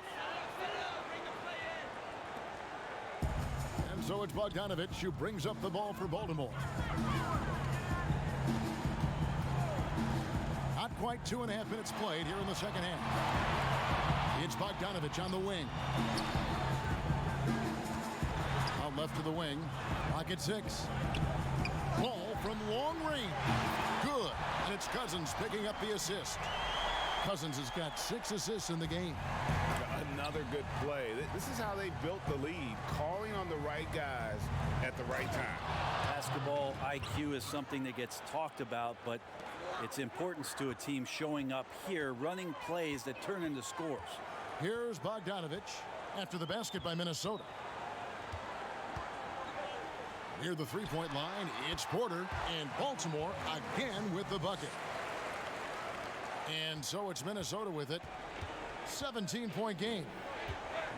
And so it's Bogdanovich who brings up the ball for Baltimore. Not quite 2.5 minutes played here in the second half. It's Bogdanovich on the wing. Out left to the wing. Pocket 6. Ball from long range. Good. And it's Cousins picking up the assist. Cousins has got 6 assists in the game. Another good play. This is how they built the lead, calling on the right guys at the right time. Basketball IQ is something that gets talked about, but its importance to a team showing up here, running plays that turn into scores. Here's Bogdanovich after the basket by Minnesota. Near the three-point line, it's Porter, and Baltimore again with the bucket. And so it's Minnesota with it. 17-point game.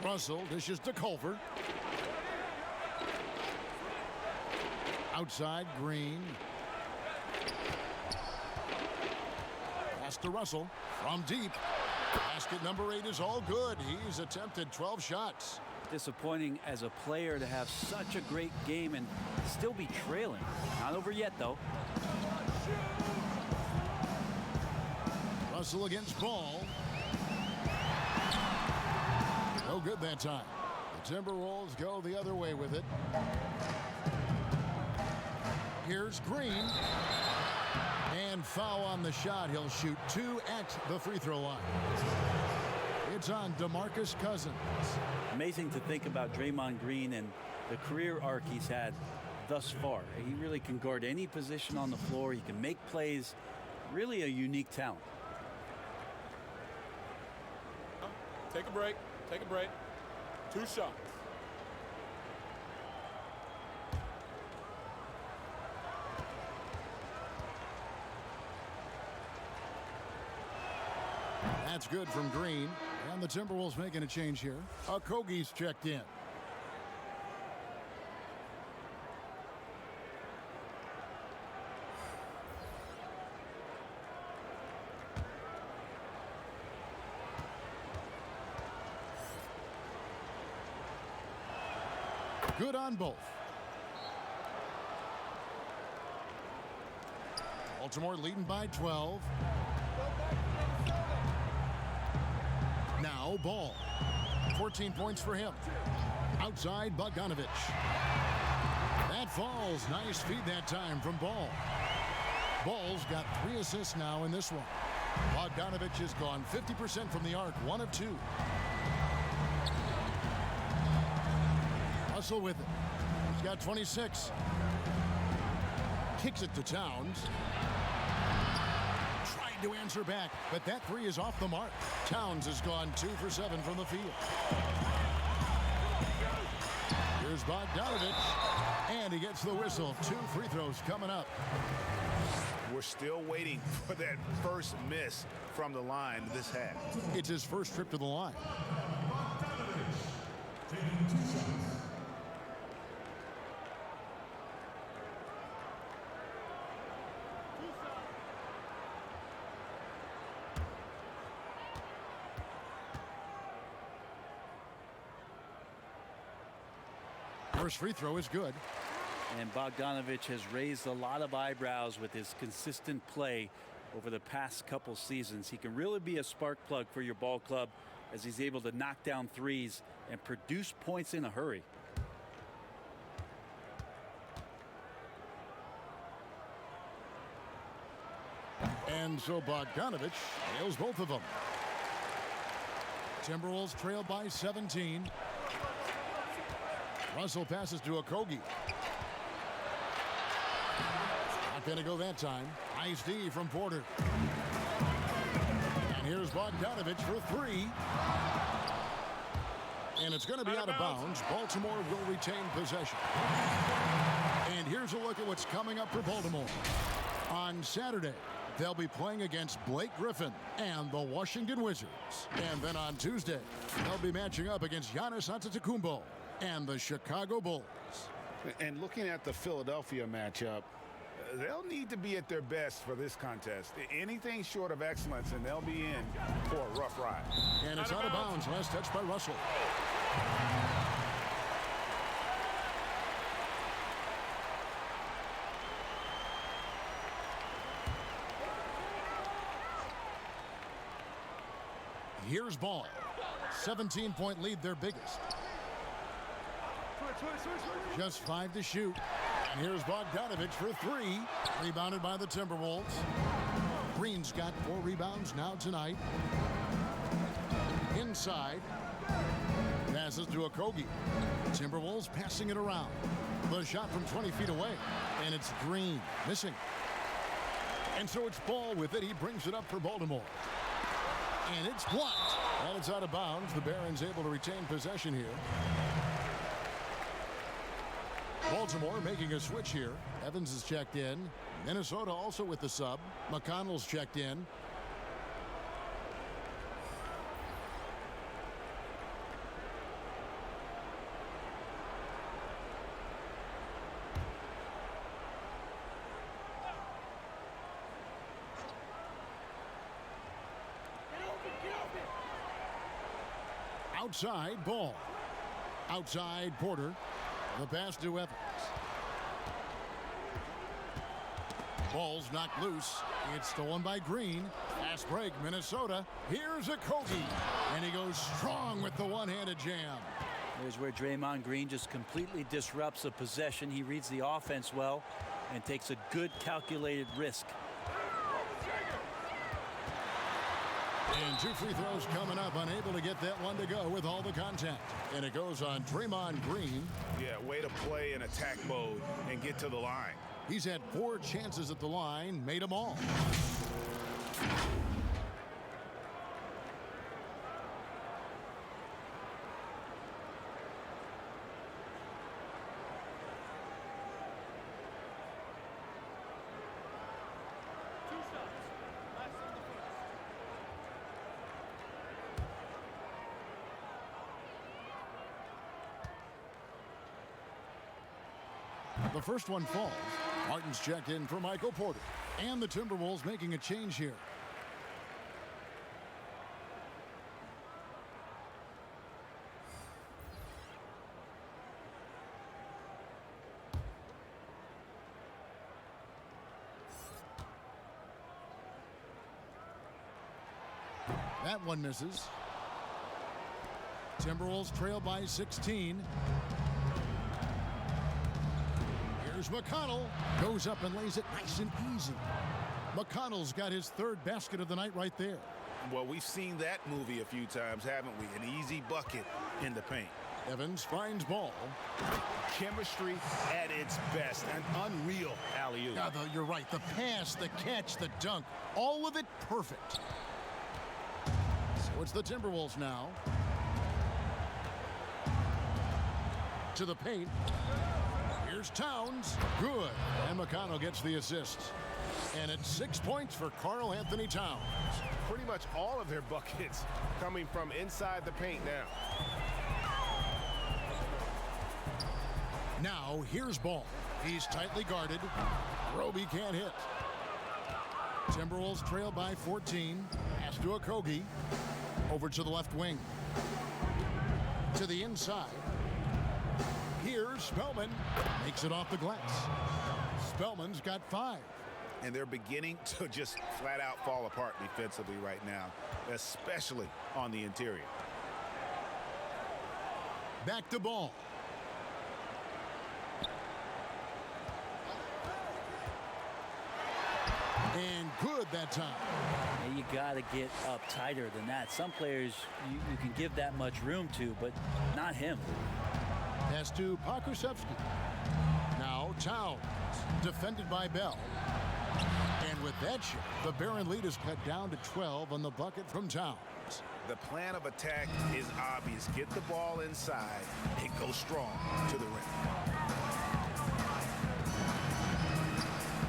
Russell dishes to Culver. Outside, Green. Pass to Russell from deep. Basket number 8 is all good. He's attempted 12 shots. Disappointing as a player to have such a great game and still be trailing. Not over yet, though. Russell against Ball. No good that time. The Timberwolves go the other way with it. Here's Green. And foul on the shot. He'll shoot 2 at the free throw line. It's on DeMarcus Cousins. Amazing to think about Draymond Green and the career arc he's had thus far. He really can guard any position on the floor. He can make plays. Really a unique talent. Take a break. Take a break. 2 shots. That's good from Green. And the Timberwolves making a change here. Okogie's checked in. Good on both. Baltimore leading by 12. Now Ball. 14 points for him. Outside Bogdanovich. That falls. Nice feed that time from Ball. Ball's got 3 assists now in this one. Bogdanovich has gone 50% from the arc. 1 of 2. Russell with it. He's got 26. Kicks it to Towns. Trying to answer back, but that 3 is off the mark. Towns has gone 2 for 7 from the field. Here's Bogdanovich, and he gets the whistle. 2 free throws coming up. We're still waiting for that first miss from the line this half. It's his first trip to the line. First free throw is good. And Bogdanovich has raised a lot of eyebrows with his consistent play over the past couple seasons. He can really be a spark plug for your ball club as he's able to knock down threes and produce points in a hurry. And so Bogdanovich nails both of them. Timberwolves trail by 17. Russell passes to Okogie. Not going to go that time. Nice D from Porter. And here's Bogdanovich for 3. And it's going to be out of bounds. Baltimore will retain possession. And here's a look at what's coming up for Baltimore. On Saturday, they'll be playing against Blake Griffin and the Washington Wizards. And then on Tuesday, they'll be matching up against Giannis Antetokounmpo and the Chicago Bulls. And looking at the Philadelphia matchup, they'll need to be at their best for this contest. Anything short of excellence, and they'll be in for a rough ride. And it's out of bounds. Last touch by Russell. Here's Ball. 17-point lead, their biggest. Just 5 to shoot. And here's Bogdanovich for 3. Rebounded by the Timberwolves. Green's got 4 rebounds now tonight. Inside. Passes to Okogie. Timberwolves passing it around. The shot from 20 feet away. And it's Green. Missing. And so it's Ball with it. He brings it up for Baltimore. And it's blocked. And it's out of bounds. The Barons able to retain possession here. Baltimore making a switch here. Evans is checked in. Minnesota also with the sub. McConnell's checked in. Outside, Ball. Outside, Porter. The pass to Evans. Ball's knocked loose. It's stolen by Green. Fast break, Minnesota. Here's Okogie. And he goes strong with the one-handed jam. Here's where Draymond Green just completely disrupts a possession. He reads the offense well and takes a good calculated risk. And 2 free throws coming up. Unable to get that one to go with all the contact. And it goes on Draymond Green. Yeah, way to play in attack mode and get to the line. He's had 4 chances at the line, made them all. The first one falls. Martin's checked in for Michael Porter. And the Timberwolves making a change here. That one misses. Timberwolves trail by 16. McConnell goes up and lays it nice and easy. McConnell's got his 3rd basket of the night right there. Well, we've seen that movie a few times, haven't we? An easy bucket in the paint. Evans finds Ball. Chemistry at its best. An unreal alley-oop. Yeah, you're right. The pass, the catch, the dunk, all of it perfect. So it's the Timberwolves now. To the paint. Here's Towns. Good. And McConnell gets the assist. And it's 6 points for Karl Anthony Towns. Pretty much all of their buckets coming from inside the paint now. Now here's Ball. He's tightly guarded. Roby can't hit. Timberwolves trail by 14. Pass to Okogie. Over to the left wing. To the inside. Here's Spellman. Makes it off the glass. Spellman's got 5. And they're beginning to just flat out fall apart defensively right now, especially on the interior. Back to Ball. And good that time. Yeah, you got to get up tighter than that. Some players you can give that much room to, but not him. Pass to Pokusevski. Now Towns, defended by Bell. And with that shot, the Baron lead is cut down to 12 on the bucket from Towns. The plan of attack is obvious. Get the ball inside and go strong to the rim.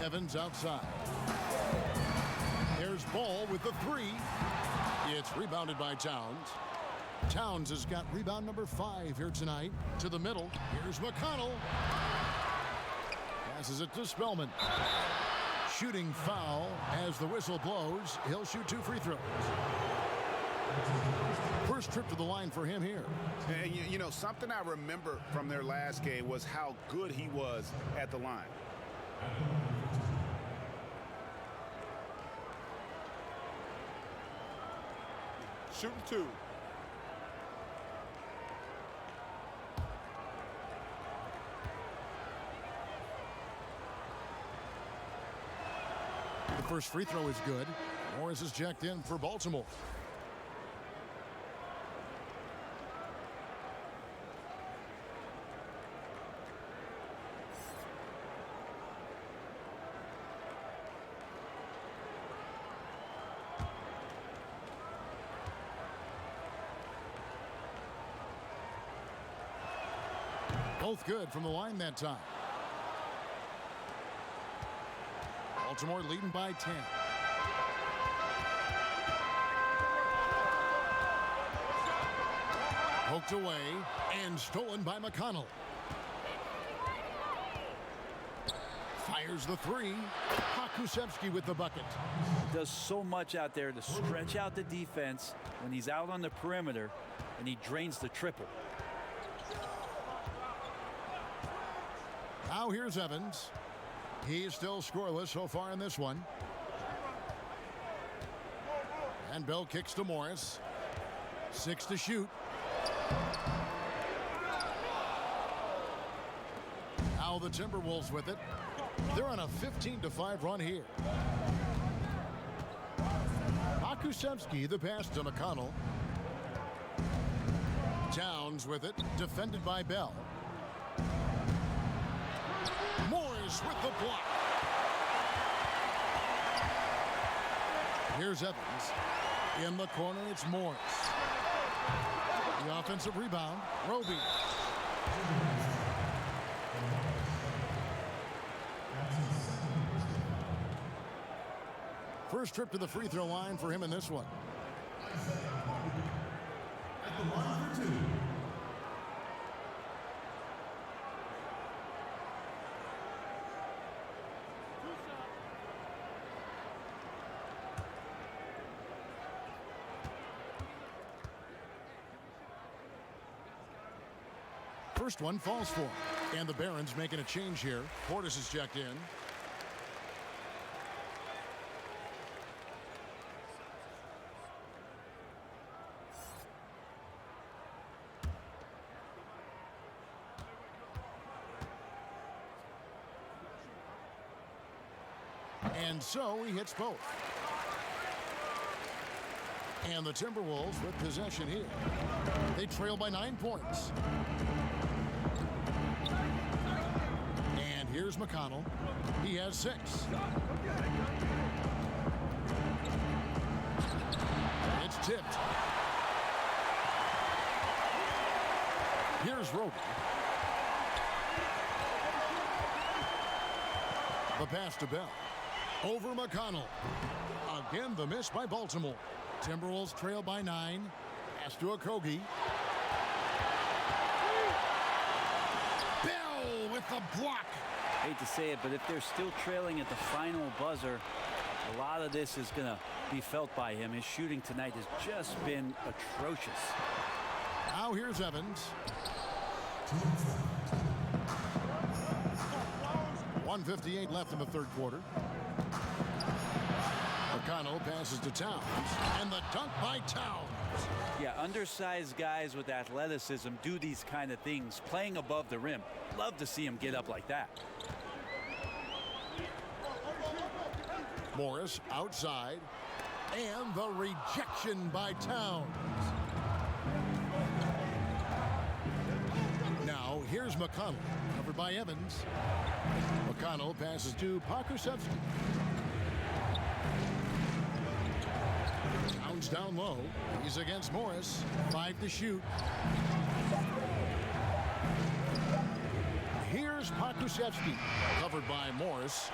Evans outside. There's Ball with the 3. It's rebounded by Towns. Towns has got rebound number 5 here tonight. To the middle. Here's McConnell. Passes it to Spellman. Shooting foul as the whistle blows. He'll shoot 2 free throws. First trip to the line for him here. And you know, something I remember from their last game was how good he was at the line. Shooting 2. The first free throw is good. Morris is checked in for Baltimore. Both good from the line that time. Baltimore leading by 10. Poked away and stolen by McConnell. Fires the three. Pakusevsky with the bucket. Does so much out there to stretch out the defense when he's out on the perimeter, and he drains the triple. Now here's Evans. He's still scoreless so far in this one. And Bell kicks to Morris. 6 to shoot. Now the Timberwolves with it. They're on a 15-5 run here. Pakusevsky the pass to McConnell. Towns with it, defended by Bell. Morris with the block. Here's Evans. In the corner, it's Morris. The offensive rebound, Roby. First trip to the free throw line for him in this one. At the line for 2. First one falls for him. And the Barons making a change here. Portis is checked in. And so he hits both. And the Timberwolves with possession here. They trail by 9 points. And here's McConnell. He has 6. It's tipped. Here's Roby. The pass to Bell. Over McConnell. Again, the miss by Baltimore. Timberwolves trail by 9. Pass to Okogie. Bell with the block. Hate to say it, but if they're still trailing at the final buzzer, a lot of this is going to be felt by him. His shooting tonight has just been atrocious. Now here's Evans. 1:58 left in the third quarter. McConnell passes to Towns, and the dunk by Towns. Yeah, undersized guys with athleticism do these kind of things, playing above the rim. Love to see him get up like that. Morris outside, and the rejection by Towns. Now here's McConnell, covered by Evans. McConnell passes to Pakusevsky. Towns down low. He's against Morris. 5 to shoot. Here's Pakusevsky, covered by Morris.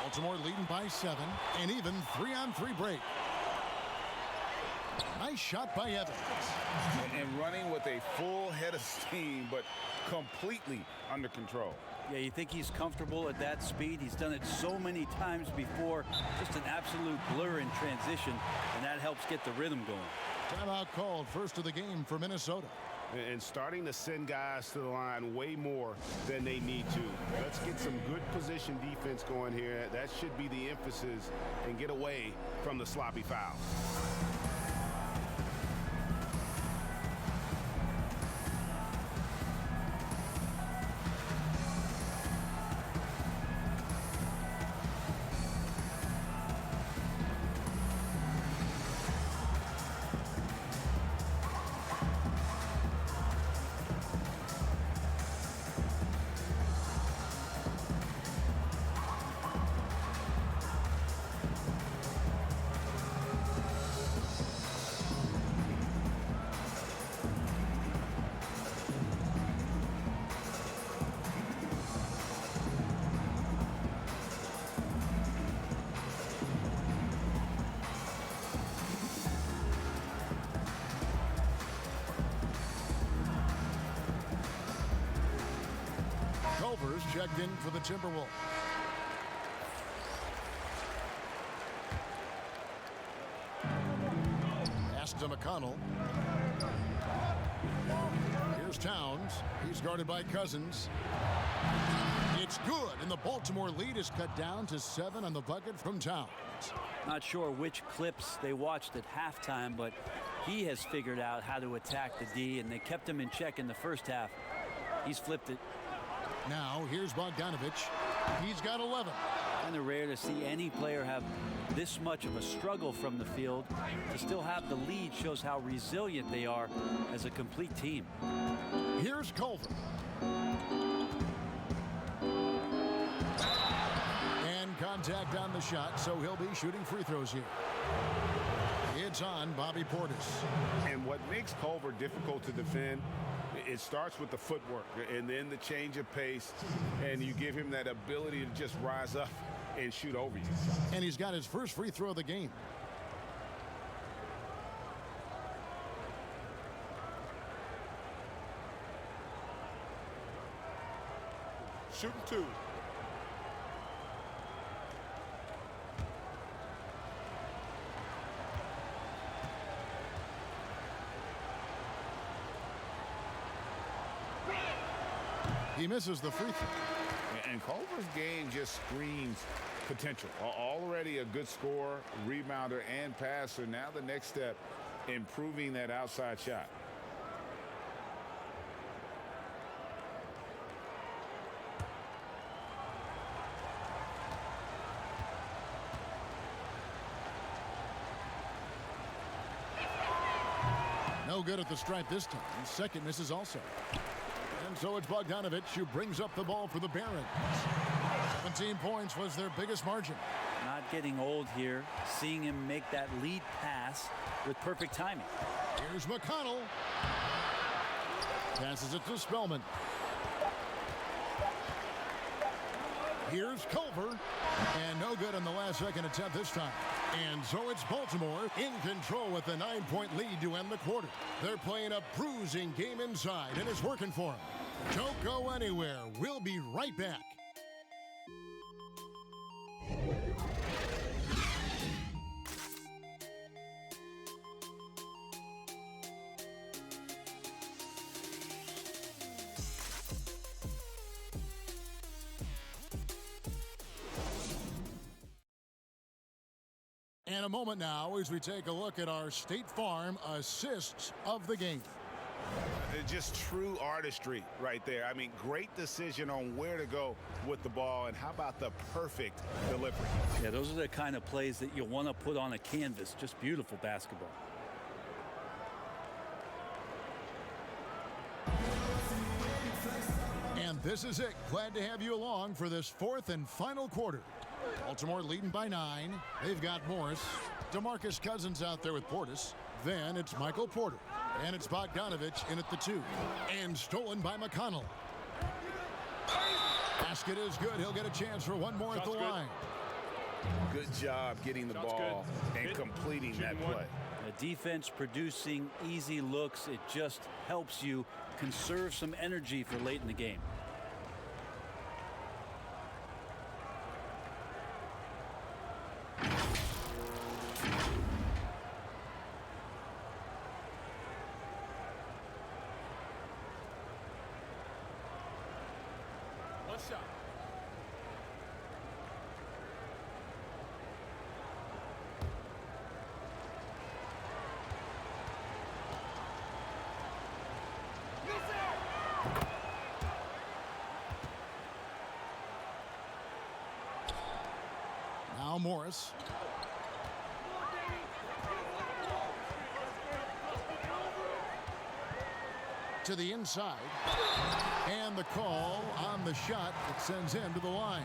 Baltimore leading by 7, and even 3-on-3 break. Nice shot by Evans. And running with a full head of steam, but completely under control. Yeah, you think he's comfortable at that speed? He's done it so many times before. Just an absolute blur in transition, and that helps get the rhythm going. Timeout called, first of the game for Minnesota. And starting to send guys to the line way more than they need to. Let's get some good position defense going here. That should be the emphasis, and get away from the sloppy foul. checked in for the Timberwolves. Pass to McConnell. Here's Towns. He's guarded by Cousins. It's good, and the Baltimore lead is cut down to 7 on the bucket from Towns. Not sure which clips they watched at halftime, but he has figured out how to attack the D, and they kept him in check in the first half. He's flipped it. Now, here's Bogdanovich. He's got 11. Kind of rare to see any player have this much of a struggle from the field. To still have the lead shows how resilient they are as a complete team. Here's Culver. And contact on the shot, so he'll be shooting free throws here. It's on Bobby Portis. And what makes Culver difficult to defend, it starts with the footwork and then the change of pace, and you give him that ability to just rise up and shoot over you. And he's got his first free throw of the game. Shooting 2. He misses the free throw. And Culver's game just screams potential. Already a good scorer, rebounder, and passer. Now the next step, improving that outside shot. No good at the stripe this time. Second misses also. And so it's Bogdanovich who brings up the ball for the Barons. 17 points was their biggest margin. Not getting old here. Seeing him make that lead pass with perfect timing. Here's McConnell. Passes it to Spellman. Here's Culver. And no good on the last second attempt this time. And so it's Baltimore in control with a 9-point lead to end the quarter. They're playing a bruising game inside, and it's working for them. Don't go anywhere. We'll be right back. And a moment now as we take a look at our State Farm assists of the game. Just true artistry right there. I mean, great decision on where to go with the ball, and how about the perfect delivery? Yeah, those are the kind of plays that you want to put on a canvas. Just beautiful basketball. And this is it. Glad to have you along for this fourth and final quarter. Baltimore leading by 9. They've got Morris. DeMarcus Cousins out there with Portis. Then it's Michael Porter. And it's Bogdanovich in at the 2. And stolen by McConnell. Basket is good. He'll get a chance for one more at the line. Good job getting the ball and completing that play. The defense producing easy looks. It just helps you conserve some energy for late in the game. One shot. Now Morris. To the inside. And the call on the shot that sends him to the line.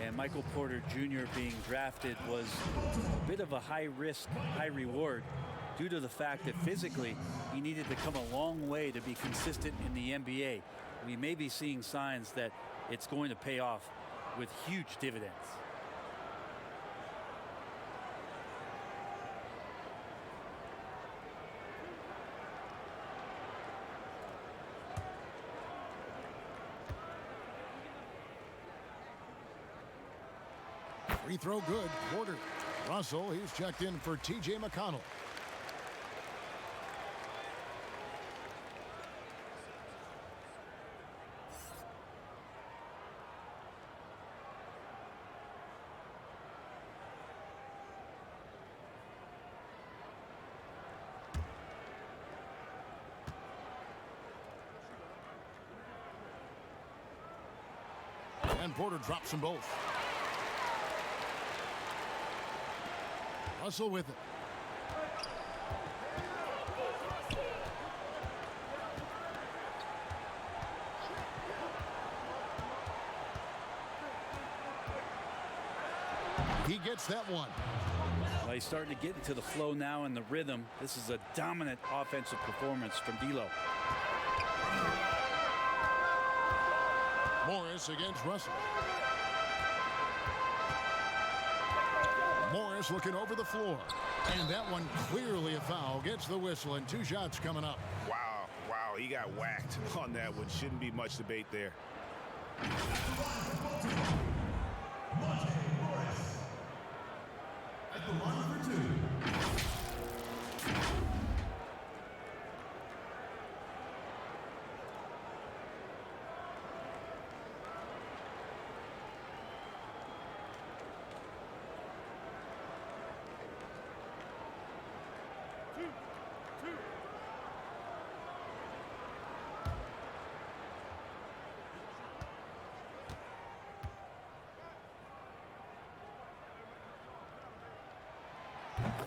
And Michael Porter Jr. being drafted was a bit of a high risk, high reward due to the fact that physically he needed to come a long way to be consistent in the NBA. We may be seeing signs that it's going to pay off with huge dividends. Free throw good. Porter. Russell, he's checked in for T.J. McConnell. And Porter drops them both. Russell with it. He gets that one. Well, he's starting to get into the flow now and the rhythm. This is a dominant offensive performance from D'Lo. Morris against Russell. Morris looking over the floor. And that one clearly a foul. Gets the whistle and 2 shots coming up. Wow, wow, he got whacked on that one. Shouldn't be much debate there. At the line for 2.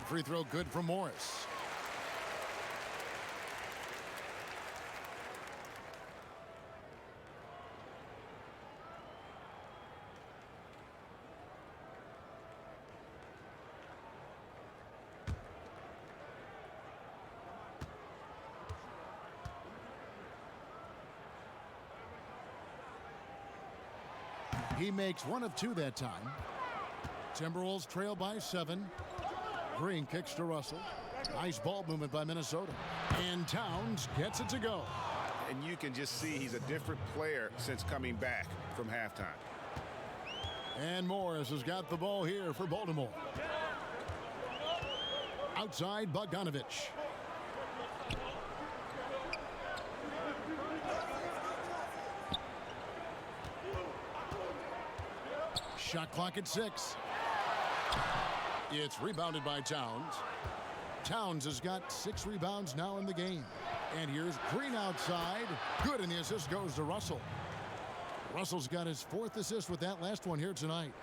Free throw good for Morris. He makes 1 of 2 that time. Timberwolves trail by 7. Green kicks to Russell. Nice ball movement by Minnesota. And Towns gets it to go. And you can just see he's a different player since coming back from halftime. And Morris has got the ball here for Baltimore. Outside, Bogdanovich. Shot clock at 6. It's rebounded by Towns. Towns has got 6 rebounds now in the game. And here's Green outside. Good, and the assist goes to Russell. Russell's got his 4th assist with that last one here tonight.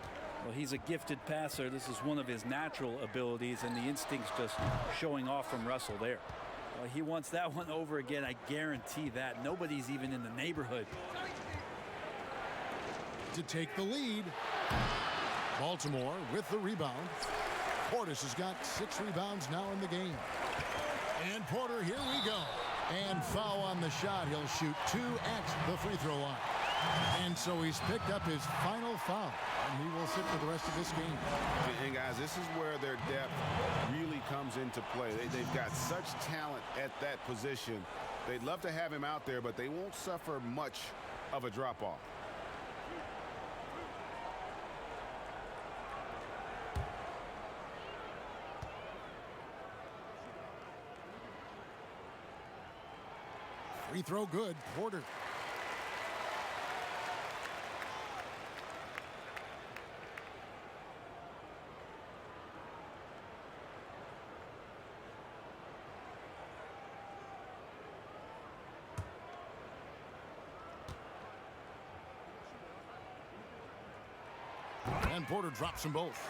Well, he's a gifted passer. This is one of his natural abilities, and the instincts just showing off from Russell there. Well, he wants that one over again, I guarantee that. Nobody's even in the neighborhood. To take the lead. Baltimore with the rebound. Portis has got 6 rebounds now in the game. And Porter, here we go. And foul on the shot. He'll shoot 2 at the free throw line. And so he's picked up his final foul. And he will sit for the rest of this game. And guys, this is where their depth really comes into play. They've got such talent at that position. They'd love to have him out there, but they won't suffer much of a drop-off. Free throw good. Porter. And Porter drops them both.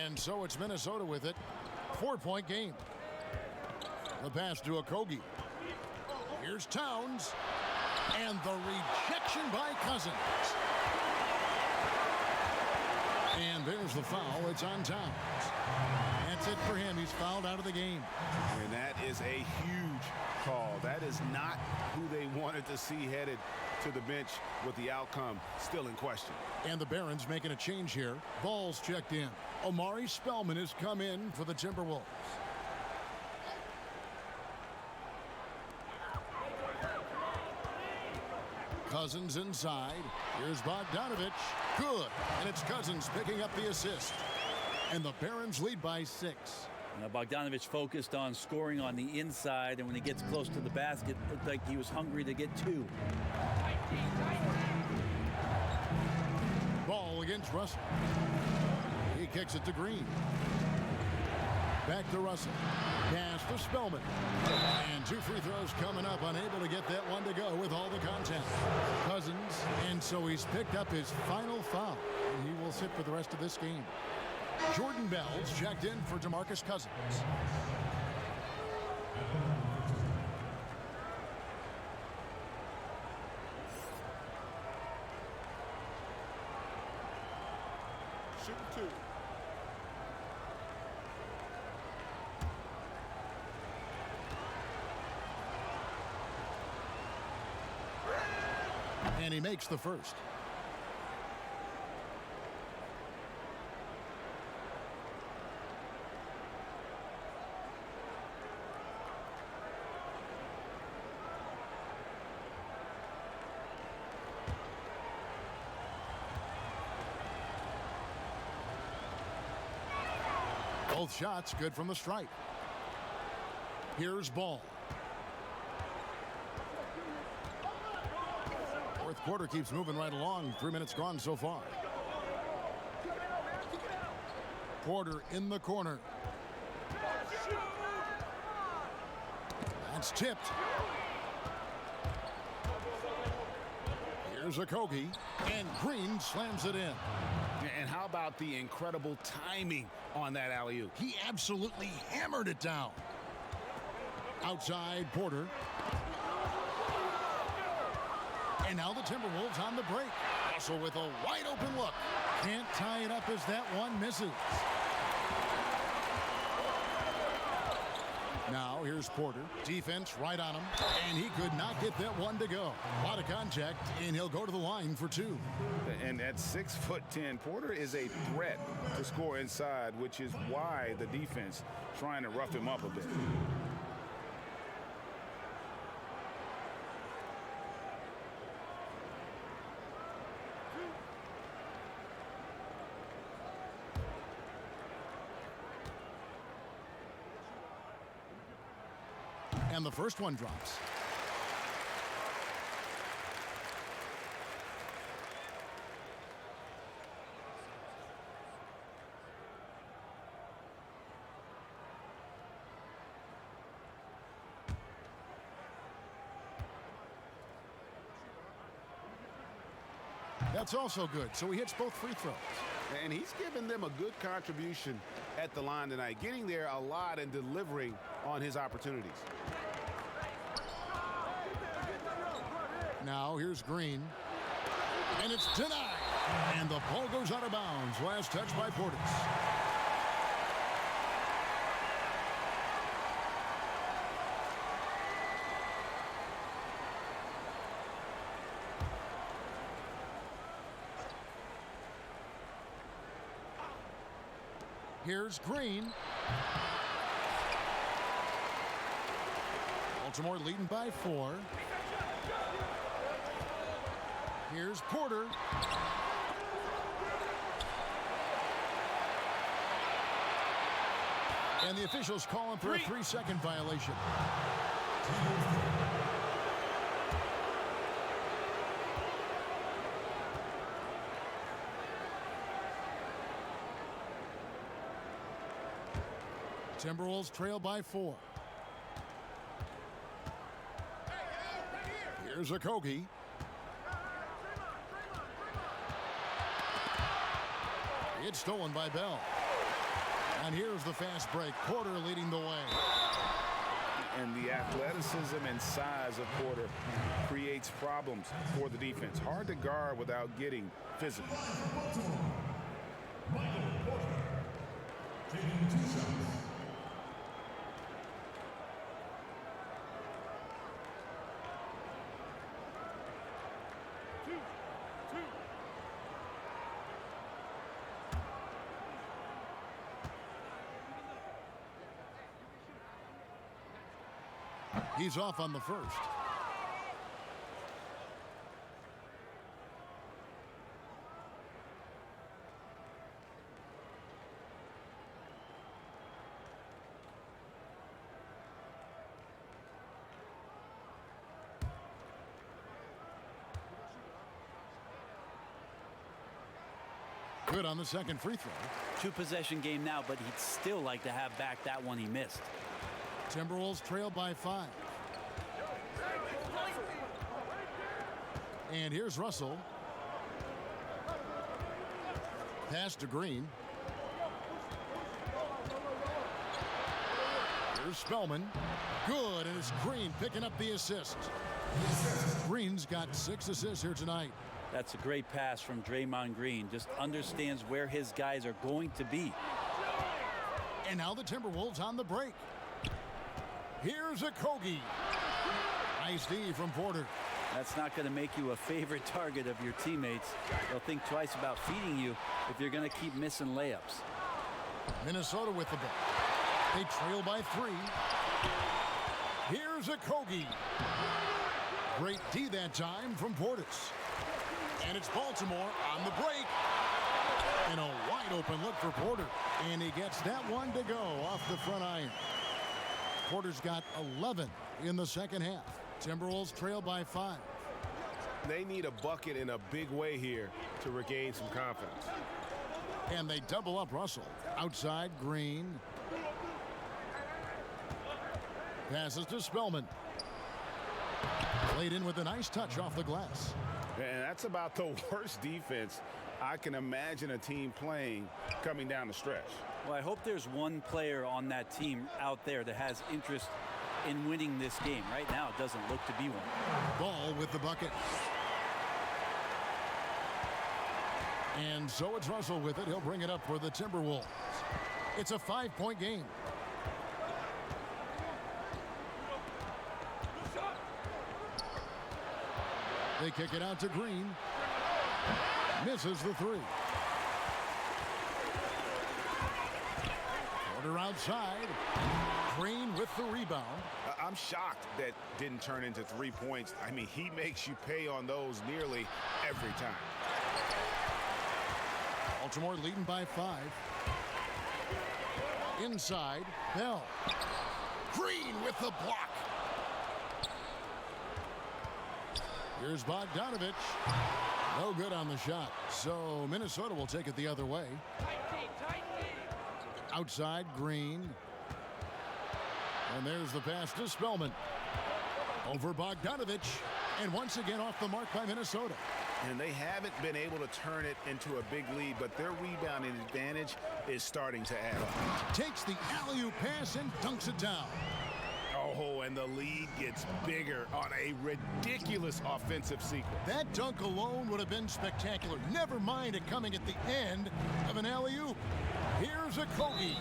And so it's Minnesota with it. 4-point game. The pass to Okogie. Here's Towns. And the rejection by Cousins. And there's the foul. It's on Towns. That's it for him. He's fouled out of the game. And that is a huge call. That is not who they wanted to see headed to the bench with the outcome still in question. And the Barons making a change here. Ball's checked in. Omari Spellman has come in for the Timberwolves. Cousins inside. Here's Bogdanovich. Good. And it's Cousins picking up the assist. And the Barons lead by 6. Now Bogdanovich focused on scoring on the inside, and when he gets close to the basket, it looked like he was hungry to get 2. Ball against Russell. He kicks it to Green. Back to Russell. Pass to Spellman. And 2 free throws coming up. Unable to get that one to go with all the contact. Cousins. And so he's picked up his final foul. And he will sit for the rest of this game. Jordan Bell's checked in for DeMarcus Cousins. Shooting 2. And he makes the first. Both shots good from the stripe. Here's Ball. Fourth quarter keeps moving right along. 3 minutes gone so far. Porter in the corner. That's tipped. Here's Okogie. And Green slams it in. And how about the incredible timing on that alley-oop? He absolutely hammered it down. Outside Porter. And now the Timberwolves on the break. Russell with a wide open look. Can't tie it up as that one misses. Now here's Porter. Defense right on him. And he could not get that one to go. A lot of contact, and he'll go to the line for 2. And at 6'10", Porter is a threat to score inside, which is why the defense trying to rough him up a bit. And the first one drops. That's also good. So he hits both free throws. And he's given them a good contribution at the line tonight, getting there a lot and delivering on his opportunities. Now here's Green. And it's denied. And the ball goes out of bounds. Last touch by Portis. Here's Green. Baltimore leading by 4. Here's Porter. And the officials calling for a 3-second violation. Timberwolves trail by 4. Here's Okogie. It's stolen by Bell. And here's the fast break. Porter leading the way. And the athleticism and size of Porter creates problems for the defense. Hard to guard without getting physical. He's off on the first. Good on the second free throw. 2-possession game now, but he'd still like to have back that one he missed. Timberwolves trail by 5. And here's Russell. Pass to Green. Here's Spellman. Good, and it's Green picking up the assist. Green's got 6 assists here tonight. That's a great pass from Draymond Green. Just understands where his guys are going to be. And now the Timberwolves on the break. Here's a Kogi. Nice D from Porter. That's not going to make you a favorite target of your teammates. They'll think twice about feeding you if you're going to keep missing layups. Minnesota with the ball. They trail by 3. Here's a Kogi. Great D that time from Portis. And it's Baltimore on the break. And a wide open look for Porter. And he gets that one to go off the front iron. Porter's got 11 in the second half. Timberwolves trail by 5. They need a bucket in a big way here to regain some confidence. And they double up Russell. Outside, Green. Passes to Spellman. Played in with a nice touch off the glass. And that's about the worst defense I can imagine a team playing coming down the stretch. Well, I hope there's one player on that team out there that has interest in winning this game. Right now, it doesn't look to be one. Ball with the bucket. And so it's Russell with it. He'll bring it up for the Timberwolves. It's a 5-point game. They kick it out to Green. Misses the 3. Porter outside. Green with the rebound. I'm shocked that didn't turn into 3 points. I mean, he makes you pay on those nearly every time. Baltimore leading by 5. Inside, Bell. Green with the block. Here's Bogdanovich. No good on the shot. So Minnesota will take it the other way. Outside, Green. And there's the pass to Spellman. Over Bogdanovich. And once again off the mark by Minnesota. And they haven't been able to turn it into a big lead, but their rebounding advantage is starting to add up. Takes the alley-oop pass and dunks it down. Oh, and the lead gets bigger on a ridiculous offensive sequence. That dunk alone would have been spectacular. Never mind it coming at the end of an alley-oop. Here's a Kogi.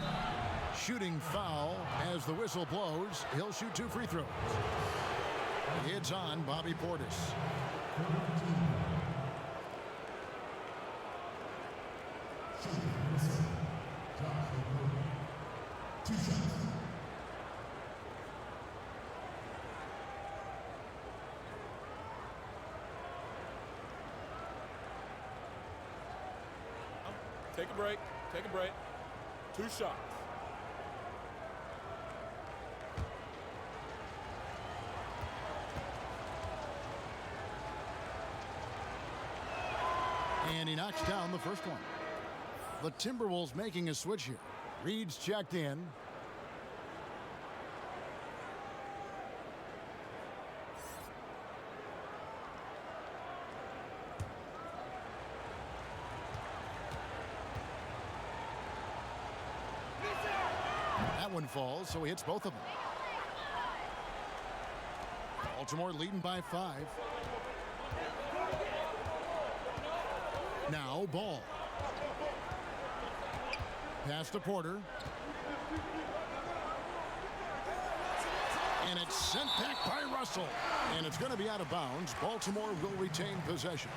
Shooting foul as the whistle blows. He'll shoot 2 free throws. It's on Bobby Portis. Take a break. Take a break. 2 shots. And he knocks down the first one. The Timberwolves making a switch here. Reed's checked in. That one falls, so he hits both of them. Baltimore leading by 5. Now Ball. Pass to Porter. And it's sent back by Russell. And it's going to be out of bounds. Baltimore will retain possession.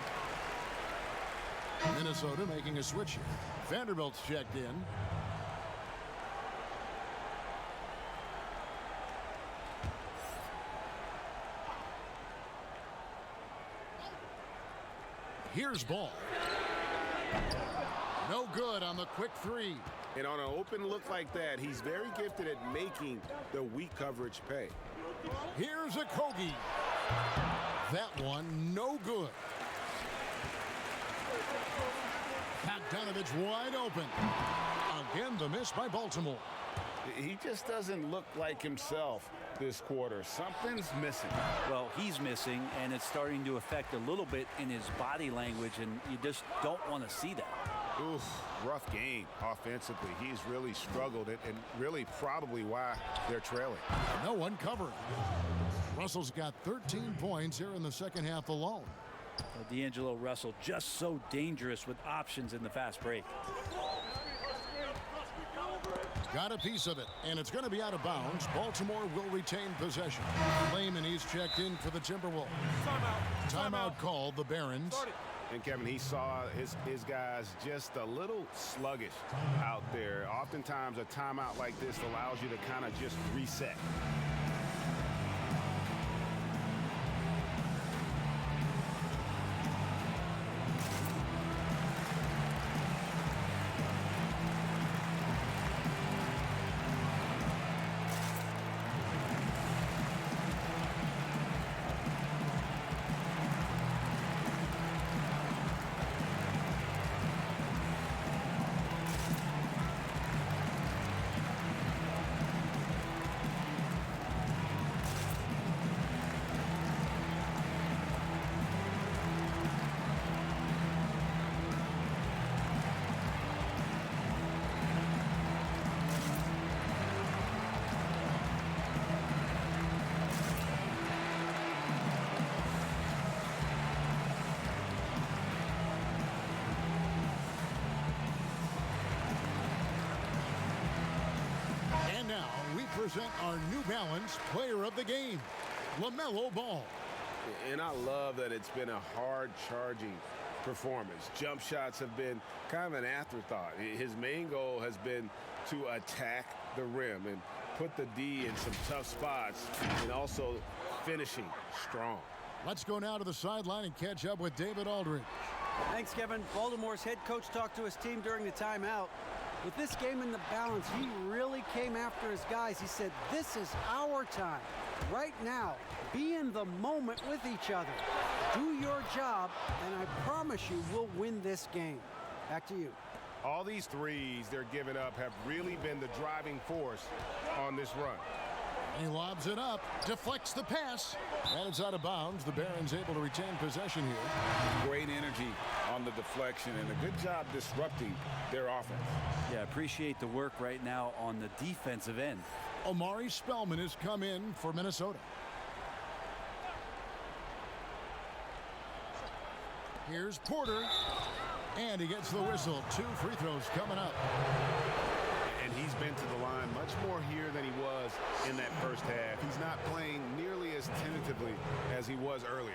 Minnesota making a switch here. Vanderbilt's checked in. Here's Ball. No good on the quick 3. And on an open look like that, he's very gifted at making the weak coverage pay. Here's a Kogi. That one no good. Bogdanovich It's wide open. Again, the miss by Baltimore. He just doesn't look like himself this quarter. Something's missing. Well, he's missing, and it's starting to affect a little bit in his body language, and you just don't want to see that. Oof, rough game offensively. He's really struggled and really probably why they're trailing. No one covering. Russell's got 13 points here in the second half alone. D'Angelo Russell just so dangerous with options in the fast break. Got a piece of it, and it's going to be out of bounds. Baltimore will retain possession. Lehman, he's checked in for the Timberwolves. Timeout called, the Barons. And Kevin, he saw his guys just a little sluggish out there. Oftentimes a timeout like this allows you to kind of just reset. And now we present our New Balance Player of the Game, LaMelo Ball. And I love that it's been a hard-charging performance. Jump shots have been kind of an afterthought. His main goal has been to attack the rim and put the D in some tough spots and also finishing strong. Let's go now to the sideline and catch up with David Aldridge. Thanks, Kevin. Baltimore's head coach talked to his team during the timeout. With this game in the balance, he really came after his guys. He said, this is our time. Right now, be in the moment with each other. Do your job, and I promise you we'll win this game. Back to you. All these threes they're giving up have really been the driving force on this run. He lobs it up, deflects the pass, and it's out of bounds. The Barons able to retain possession here. Great energy on the deflection and a good job disrupting their offense. Yeah, appreciate the work right now on the defensive end. Omari Spellman has come in for Minnesota. Here's Porter, and he gets the whistle. 2 free throws coming up. And he's been to the line much more here than he was in that first half. He's not playing nearly as tentatively as he was earlier.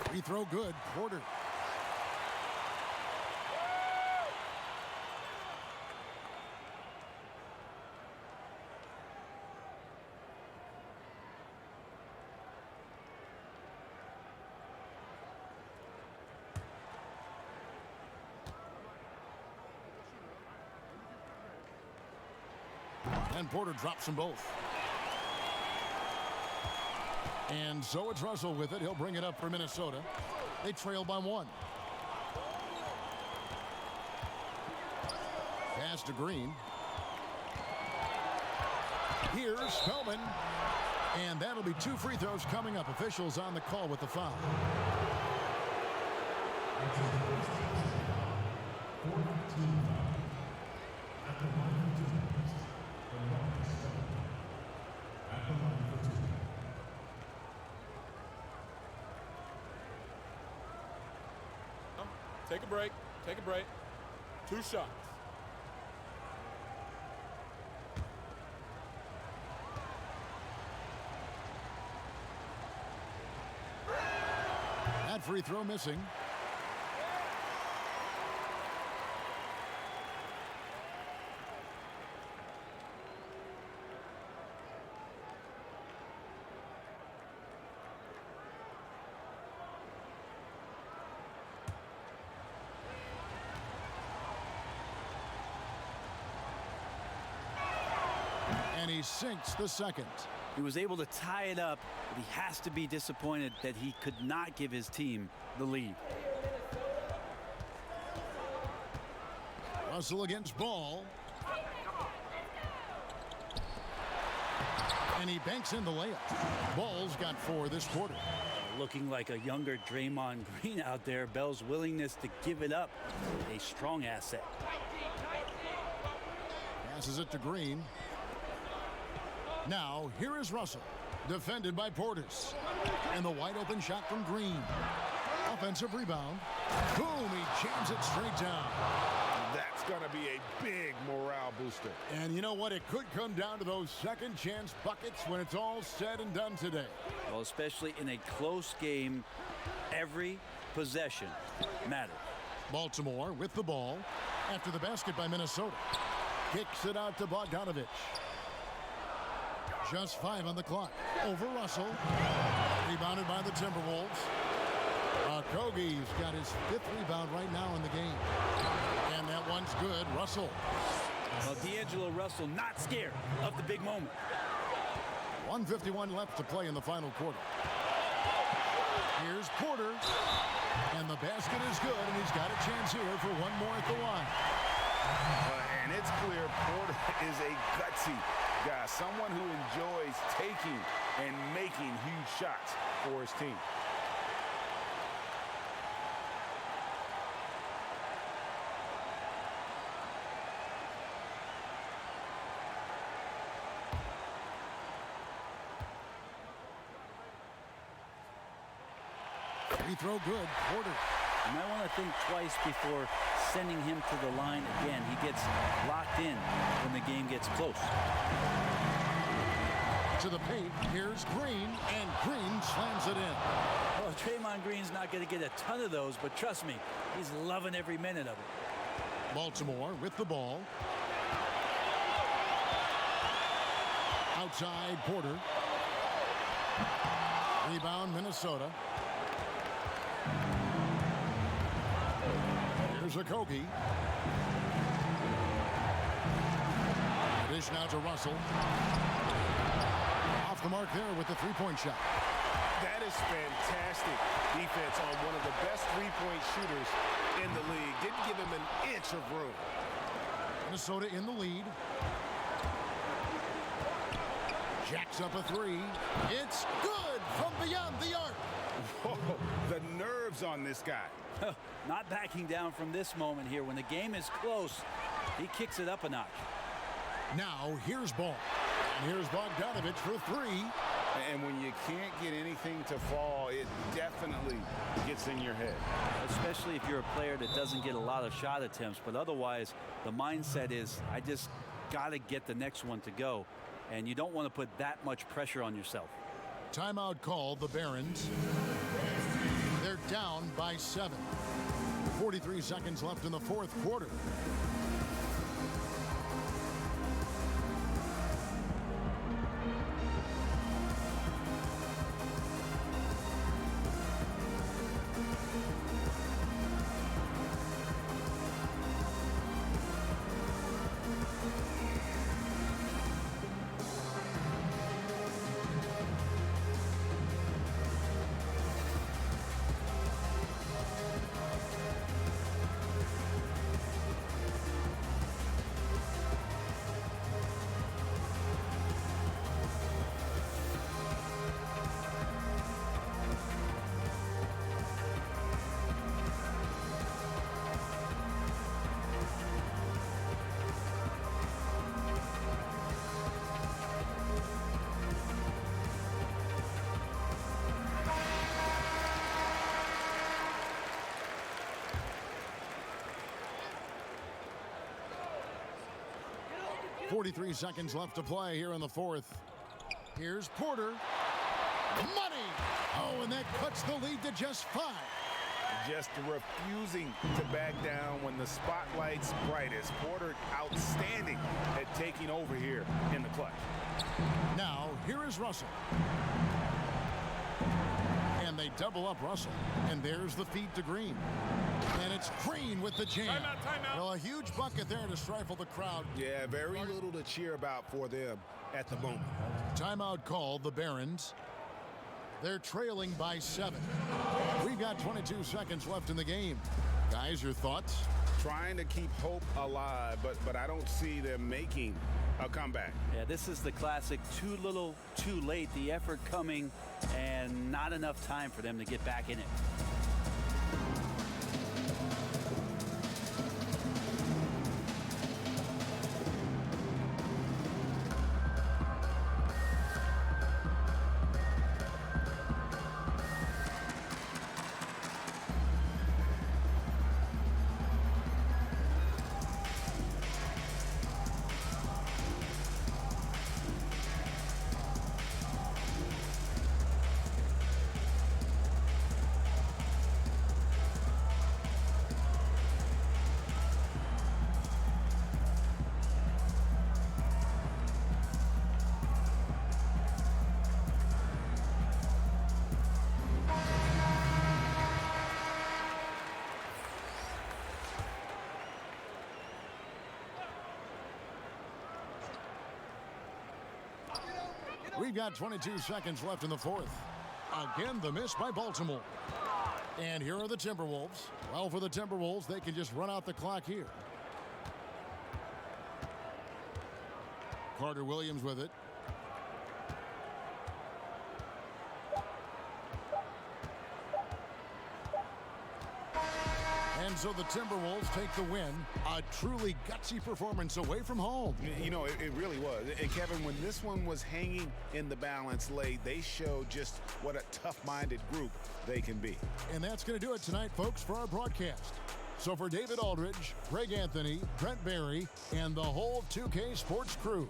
Free throw good. Porter. And Porter drops them both. And so it's Russell with it. He'll bring it up for Minnesota. They trail by 1. Pass to Green. Here's Spellman. And that'll be 2 free throws coming up. Officials on the call with the foul. Take a break. Take a break. 2 shots. That free throw missing. And he sinks the second. He was able to tie it up, but he has to be disappointed that he could not give his team the lead. Russell against Ball. And he banks in the layup. Ball's got 4 this quarter. Looking like a younger Draymond Green out there. Bell's willingness to give it up, a strong asset. Passes it to Green. Now, here is Russell, defended by Portis. And the wide open shot from Green. Offensive rebound. Boom, he jams it straight down. That's going to be a big morale booster. And you know what? It could come down to those second chance buckets when it's all said and done today. Well, especially in a close game, every possession matters. Baltimore with the ball after the basket by Minnesota. Kicks it out to Bogdanovich. Just 5 on the clock. Over Russell. Rebounded by the Timberwolves. Okogie's got his 5th rebound right now in the game. And that one's good. Russell. Well, D'Angelo Russell not scared of the big moment. 1:51 left to play in the final quarter. Here's Porter. And the basket is good, and he's got a chance here for one more at the line. And it's clear Porter is a gutsy guy, someone who enjoys taking and making huge shots for his team. Free throw good. Porter. You might want to think twice before sending him to the line again. He gets locked in when the game gets close. To the paint. Here's Green, and Green slams it in. Well, Draymond Green's not going to get a ton of those, but trust me, he's loving every minute of it. Baltimore with the ball. Outside Porter. Rebound Minnesota. Here's Okogie. Dish now to Russell. Off the mark there with the three-point shot. That is fantastic defense on one of the best three-point shooters in the league. Didn't give him an inch of room. Minnesota in the lead. Jacks up a three. It's good from beyond the arc. Whoa, the nerves on this guy. Not backing down from this moment here. When the game is close, he kicks it up a notch. Now here's Ball. And here's Bogdanovich for three. And when you can't get anything to fall, it definitely gets in your head. Especially if you're a player that doesn't get a lot of shot attempts. But otherwise, the mindset is, I just got to get the next one to go. And you don't want to put that much pressure on yourself. Timeout called, the Barons. They're down by 7. 43 seconds left in the fourth quarter. .43 seconds left to play here in the fourth. Here's Porter. Money! Oh, and that cuts the lead to just 5. Just refusing to back down when the spotlight's brightest. Porter outstanding at taking over here in the clutch. Now, here is Russell. And they double up Russell. And there's the feed to Green. And it's Green with the jam. Timeout. Well, a huge bucket there to stifle the crowd. Yeah, very little to cheer about for them. at the moment. Timeout called the Barons. They're trailing by 7. We've got 22 seconds left in the game. Guys, your thoughts? Trying to keep hope alive, but I don't see them making a comeback. Yeah, this is the classic too little, too late. The effort coming and not enough time for them to get back in it. We've got 22 seconds left in the fourth. Again, the miss by Baltimore. And here are the Timberwolves. Well, for the Timberwolves, they can just run out the clock here. Carter Williams with it. And so the Timberwolves take the win. A truly gutsy performance away from home. You know, it really was. And Kevin, when this one was hanging in the balance late, they showed just what a tough-minded group they can be. And that's going to do it tonight, folks, for our broadcast. So for David Aldridge, Greg Anthony, Brent Barry, and the whole 2K Sports crew,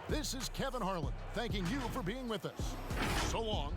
this is Kevin Harlan thanking you for being with us. So long.